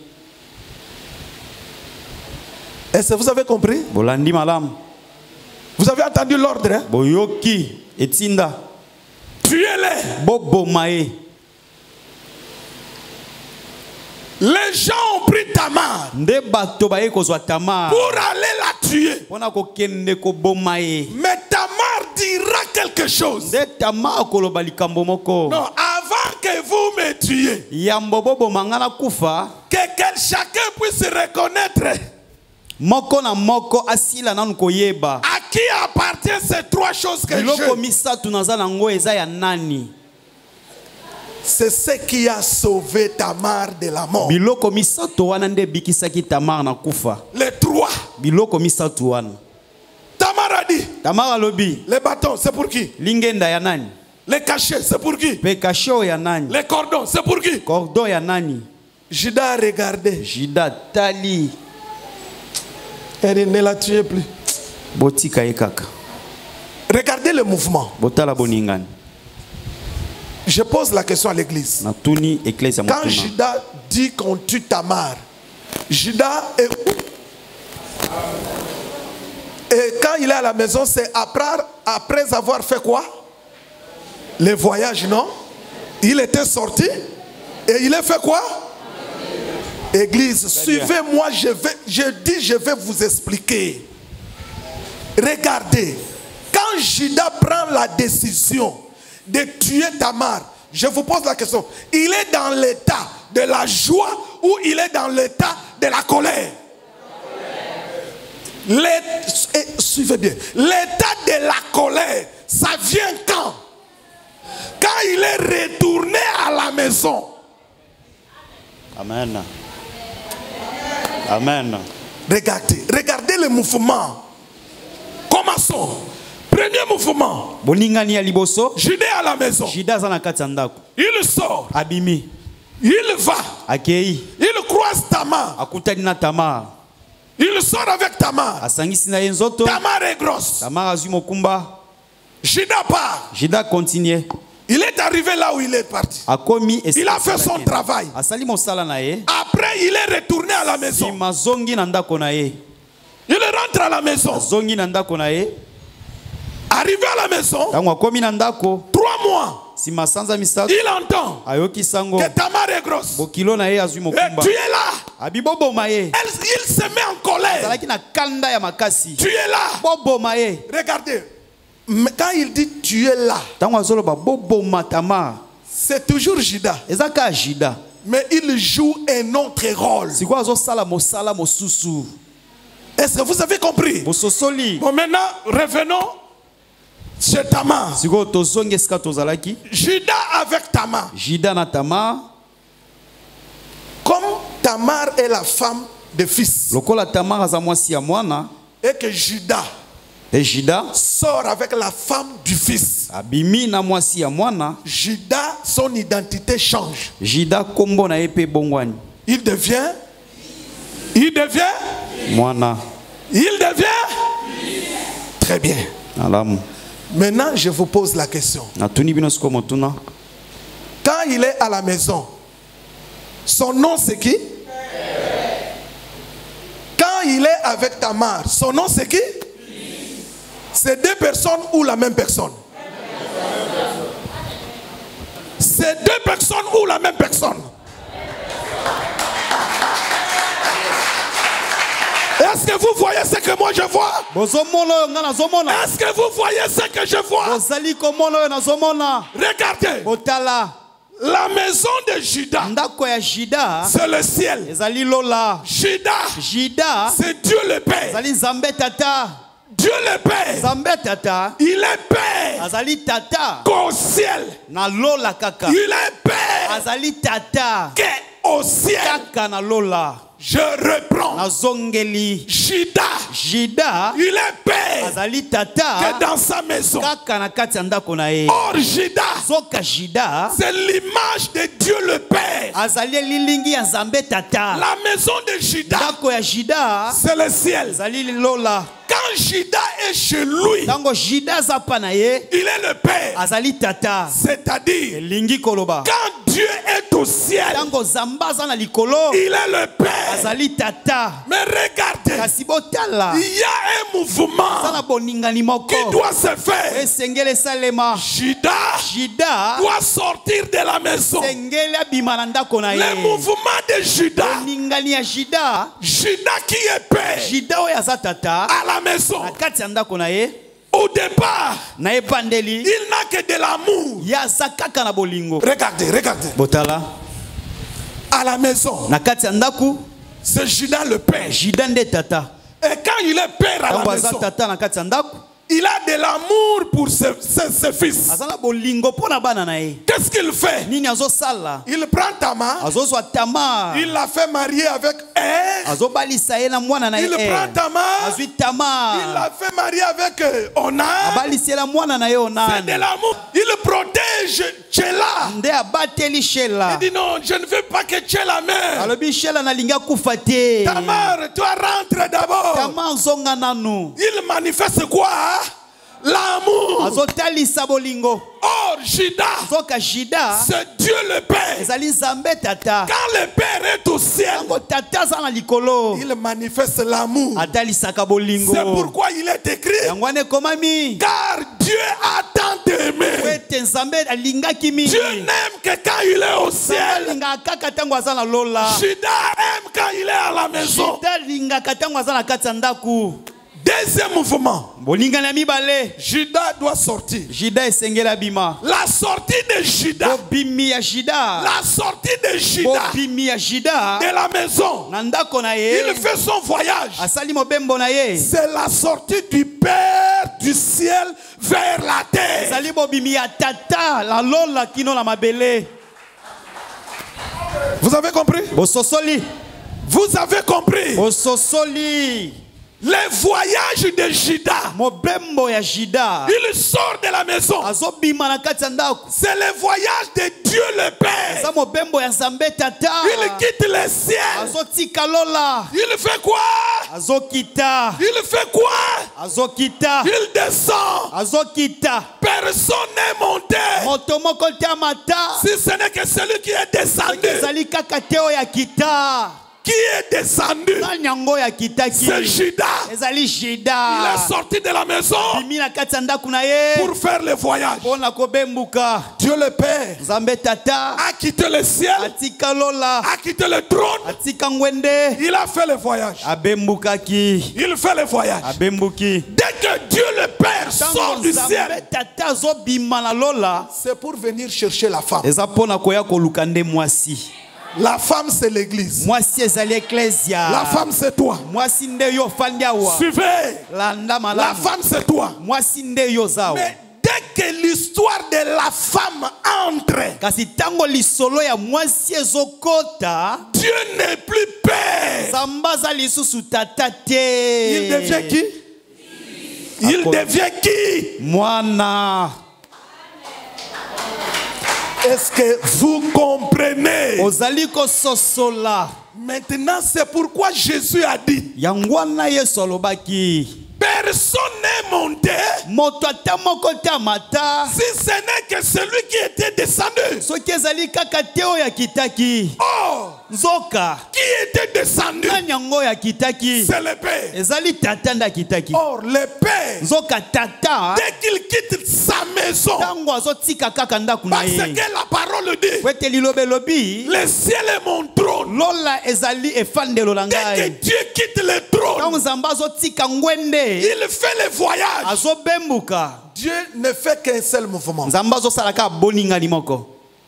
Est-ce que vous avez compris? Bolandi malam. Vous avez entendu l'ordre, hein? Boyoki etinda. Tuez-les. Bo bomaye. Les gens ont pris Tamar Nde bato baye kozwa Tamar. pour aller la tuer. Pona ko kende ko bomaye. Mais Tamar dira quelque chose. Nde Tamar koloba likambo moko. Non, avant que vous me tuiez, Yambo bobo mangana kufa. que chacun puisse reconnaître Moko na moko asila nanu koyeba. à qui appartient ces 3 choses que Biloko je... misatu nazana ngo eza ya nani. C'est ce qui a sauvé Tamar de la mort. Biloko misato wana nde bikisaki Tamar na kufa. Les 3. Biloko misato wana. Tamar a dit, Tamar alobi. les bâtons, c'est pour qui? Lingenda ya nani. Les cachets, c'est pour qui? Pe kasho ya nani. Les cordons, c'est pour qui? Cordon ya nani. Judas a regardé. Judas tali. Et il ne la tuait plus. Botika ekaka. Regardez le mouvement. Botala boningani. Je pose la question à l'église. Na tuni église Quand Judas dit qu'on tue Tamar, Judas est où? Et quand il est à la maison, c'est après avoir fait quoi? Les voyages, non? Il était sorti et il a fait quoi? Église, suivez-moi, je vais vous expliquer. Regardez, quand Judas prend la décision de tuer Tamar, je vous pose la question, il est dans l'état de la joie ou il est dans l'état de la colère? Suivez bien, l'état de la colère, ça vient quand? Quand il est retourné à la maison. Amen. Amen. Regardez le mouvement. Commençons. Premier mouvement. Boningani ya liboso. Judas à la maison. Judas ana kati ndako. Il sort. Abimi. Il va. Akei. Il croise Tamar. Akutani na Tamar. Il sort avec Tamar. Asangisi na yenzoto. Tamar est grosse. Tamar azui mokumba. Judas part. Judas continue. Il est arrivé là où il est parti. Akomi il a fait son travail. Asali mosala na ye. Après, il est retourné à la maison. Si mazongi na ndako na ye. Il rentre à la maison. Zongi na ndako na ye. Arrivé à la maison. Tango akomi na ndako. 3 mois. Si masanza misato. Il entend. Ayoki sango. Que Tamar est grosse. Bokilo na ye azui mokumba. Et tu es là. Abibobo maye. Il se met en colère. Zalaki na kanda ya makasi. Tu es là. Bobo maye. Regardez. Mais quand il dit tu es là, c'est toujours Judas. Mais il joue un autre rôle. Est-ce que vous avez compris? Bon, maintenant, revenons chez Tamar. Judas avec Tamar. Comme Tamar est la femme de fils, et que Judas sort avec la femme du fils, Judas, son identité change. Il devient très bien. Maintenant, je vous pose la question. Quand il est à la maison, son nom c'est qui? Quand il est avec Tamar, son nom c'est qui? C'est deux personnes ou la même personne? C'est deux personnes ou la même personne? Est-ce que vous voyez ce que moi je vois? Est-ce que vous voyez ce que je vois? Regardez. La maison de Judas, c'est le ciel. Judas, c'est Dieu le Père. Dieu le Père, il est Père qu'au ciel. Il est Père qu'au ciel. Je reprends. Judas, il est Père que dans sa maison. Or Judas, c'est l'image de Dieu le Père. La maison de Judas, c'est le ciel. Quand Judas est chez lui, il est le Père. C'est-à-dire, quand Dieu est au ciel, il est le Père. Mais regardez, il y a un mouvement qui doit se faire. Judas doit sortir de la maison. Le mouvement de Judas, Judas qui est Père, à la maison, au départ, il n'a que de l'amour. Regardez. À la maison, c'est Judas le Père. Et quand il est Père à la maison, il a de l'amour pour ses fils. Qu'est-ce qu'il fait? Il prend Tamar. Il l'a fait marier avec Er. Il prend Tamar. Il l'a fait marier avec Onan. C'est de l'amour. Il protège Tchéla. Il dit non, je ne veux pas que Tchéla meure. Tamar, toi rentre d'abord. Il manifeste quoi? L'amour. Or Judas, c'est Dieu le Père. Quand le Père est au ciel, il manifeste l'amour. C'est pourquoi il est écrit, car Dieu a tant aimé. Dieu n'aime que quand il est au ciel. Judas aime quand il est à la maison. Deuxième mouvement, Judas doit sortir. La sortie de Judas, la sortie de Judas de la maison, il fait son voyage. C'est la sortie du Père du ciel vers la terre. Vous avez compris? Vous avez compris? Le voyage de Judas, il sort de la maison. C'est le voyage de Dieu le Père. Il quitte le ciel. Il fait quoi? Il fait quoi? Il descend. Personne n'est monté, si ce n'est que celui qui est descendu, qui est descendu? C'est Judas. Il est sorti de la maison pour faire le voyage. Dieu le Père a quitté le ciel, a quitté le trône. Il a fait le voyage. Il fait le voyage. Dès que Dieu le Père sort du ciel, c'est pour venir chercher la femme. La femme, c'est l'église. La femme, c'est toi. Suivez. La femme, c'est toi. Mais dès que l'histoire de la femme entre, Dieu n'est plus père. Il devient qui? Il devient qui? Moana. Est-ce que vous comprenez? Maintenant, c'est pourquoi Jésus a dit, personne n'est monté si ce n'est que celui qui était descendu. Oh, qui était descendu? C'est le Père. Or, le Père, dès qu'il quitte sa maison, parce que la parole dit, le ciel est mon trône. Dès que Dieu quitte le trône, il fait le voyage. Dieu ne fait qu'un seul mouvement.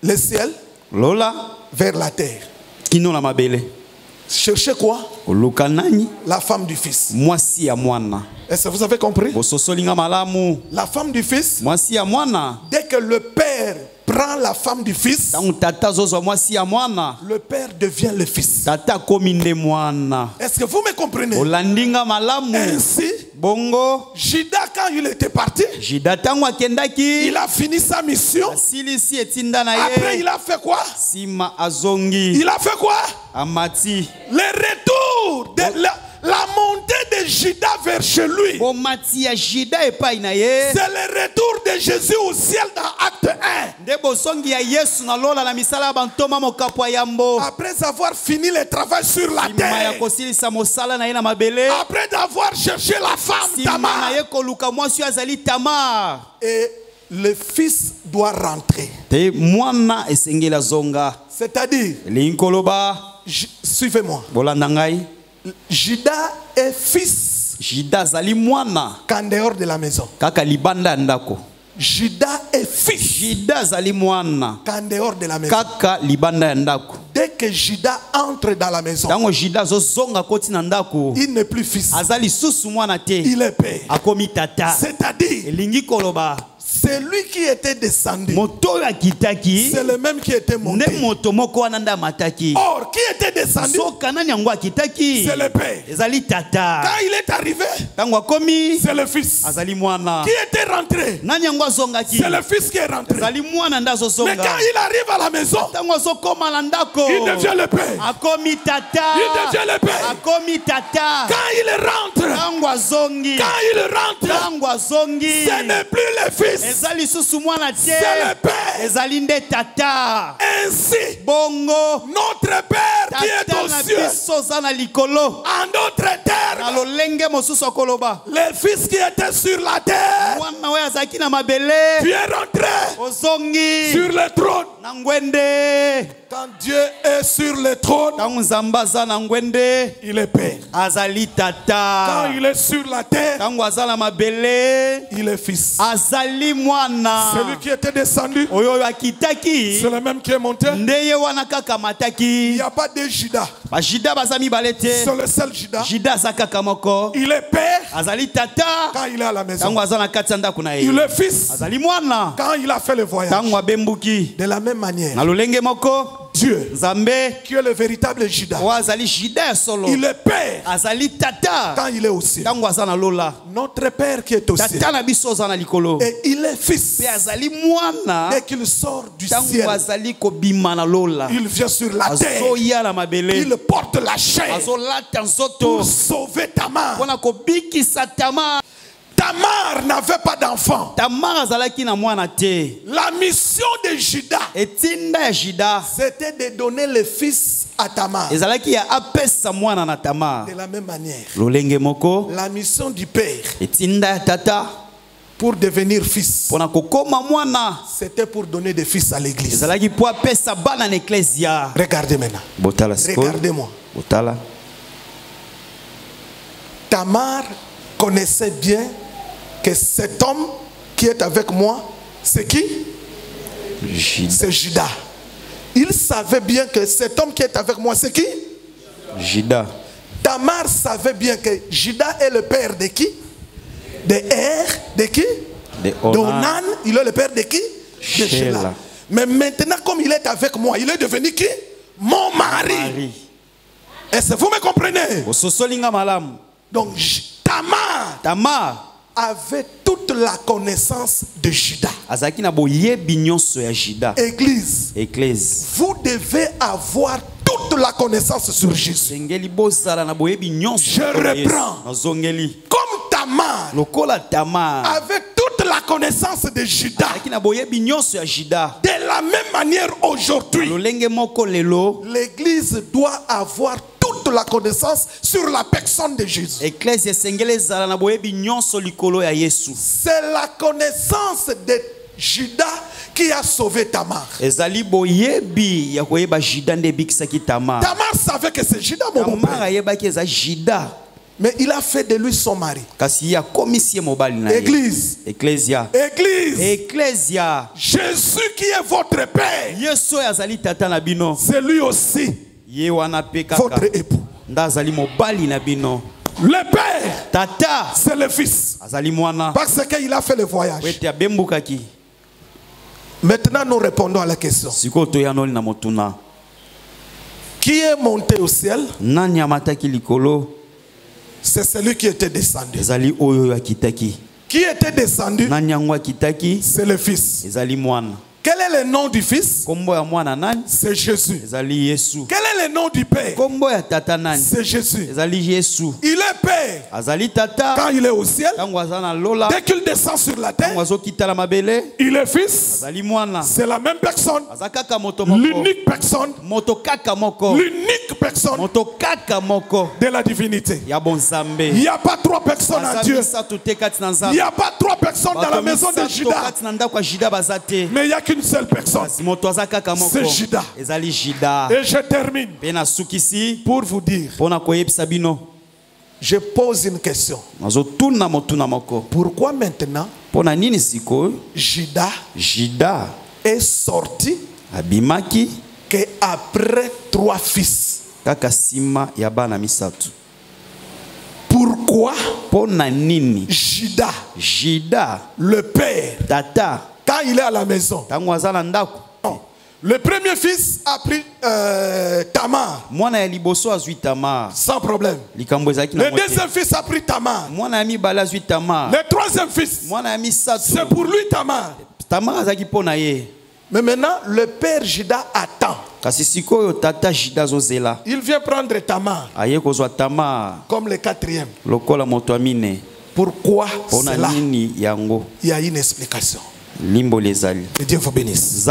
Le ciel vers la terre. Cherchez quoi? La femme du fils. Est-ce que vous avez compris? La femme du fils, dès que le père prend la femme du fils, le père devient le fils. Est-ce que vous me comprenez? Ainsi, Judas, quand il était parti, il a fini sa mission. Après, il a fait quoi? Il a fait quoi? Le retour de la montée de Judas vers chez lui. C'est le retour de Jésus au ciel dans Acte 1. Après avoir fini le travail sur la terre, après avoir cherché la femme Tamar, et le fils doit rentrer. C'est-à-dire, suivez-moi. Judas est fils qu'en dehors de la maison. Judas est fils qu'en dehors de la maison. Dès que Judas entre dans la maison, il n'est plus fils. Il est père. C'est-à-dire, c'est lui qui était descendu. C'est le même qui était monté. Or, qui était descendu? C'est le père. Quand il est arrivé, c'est le fils. Qui était rentré? C'est le fils qui est rentré. Mais quand il arrive à la maison, il devient le père. Il devient le père. Quand il rentre, ce n'est plus le fils. C'est le père. Ainsi, notre Père qui est aux cieux, en d'autres termes, le fils qui était sur la terre, tu es rentré sur le trône. Quand Dieu est sur le trône, il est père. Quand il est sur la terre, il est fils. Celui qui était descendu, c'est le même qui est monté. Il n'y a pas de Judas. C'est le seul Judas. Il est père quand il est à la maison. Il est fils quand il a fait le voyage. De la même manière, Dieu, qui est le véritable Judas, il est père quand il est au ciel. Notre Père qui est au ciel, et il est fils dès qu'il sort du ciel. Il vient sur la terre. Il porte la chair pour sauver Tamar. Tamar n'avait pas d'enfant. Tamar azalaki na mwana te. La mission de Juda, Etinda ya Juda c'était de donner le fils à Tamar. ezalaki ya apesa mwana na Tamar. De la même manière, Lolenge moko la mission du père etinda ya tata pour devenir fils, pona kokoma mwana c'était pour donner des fils à l'église. ezalaki po apesa bana na eklezia. Regardez maintenant. Botala siko. Regardez-moi. Botala. Tamar connaissait bien que cet homme qui est avec moi, c'est qui? C'est Juda. Il savait bien que cet homme qui est avec moi, c'est qui? Juda. Tamar savait bien que Juda est le père de qui? De Er, de qui? De Onan. Il est le père de qui? De Sheila. Mais maintenant, comme il est avec moi, il est devenu qui? Mon mari. Est-ce que vous me comprenez? Donc, Tamar avait toute la connaissance de Juda. Église, vous devez avoir toute la connaissance sur Jésus. Je reprends. Comme Tamar avait toute la connaissance de Juda. De la même manière aujourd'hui, l'église doit avoir toute la connaissance sur la personne de Jésus. C'est la connaissance de Juda qui a sauvé Tamar. Tamar savait que c'est Juda, mon père. Mais il a fait de lui son mari. Église. Ecclesia. Jésus qui est votre père, c'est lui aussi votre époux. Le père, c'est le fils. Parce qu'il a fait le voyage. Maintenant, nous répondons à la question. Qui est monté au ciel? C'est celui qui était descendu. Qui était descendu? C'est le fils. Quel est le nom du fils? C'est Jésus. Quel est le nom du père? C'est Jésus. Il est père quand il est au ciel. Dès qu'il descend sur la terre, il est fils. C'est la même personne. L'unique personne. L'unique personne de la divinité. Il n'y a pas trois personnes en Dieu. Il n'y a pas trois personnes dans la maison de Juda. Mais il n'y a qu'une seule personne. C'est Juda. Et je termine pour vous dire. Je pose une question. Pourquoi maintenant Juda est sorti qu'après 3 fils? Pourquoi Juda, le père, quand il est à la maison, le premier fils a pris Tamar. Sans problème. Le deuxième fils a pris Tamar. Le troisième fils, c'est pour lui Tamar. Mais maintenant, le père Juda attend. Il vient prendre Tamar comme le 4e. Pourquoi cela? Il y a une explication. Que Dieu vous bénisse.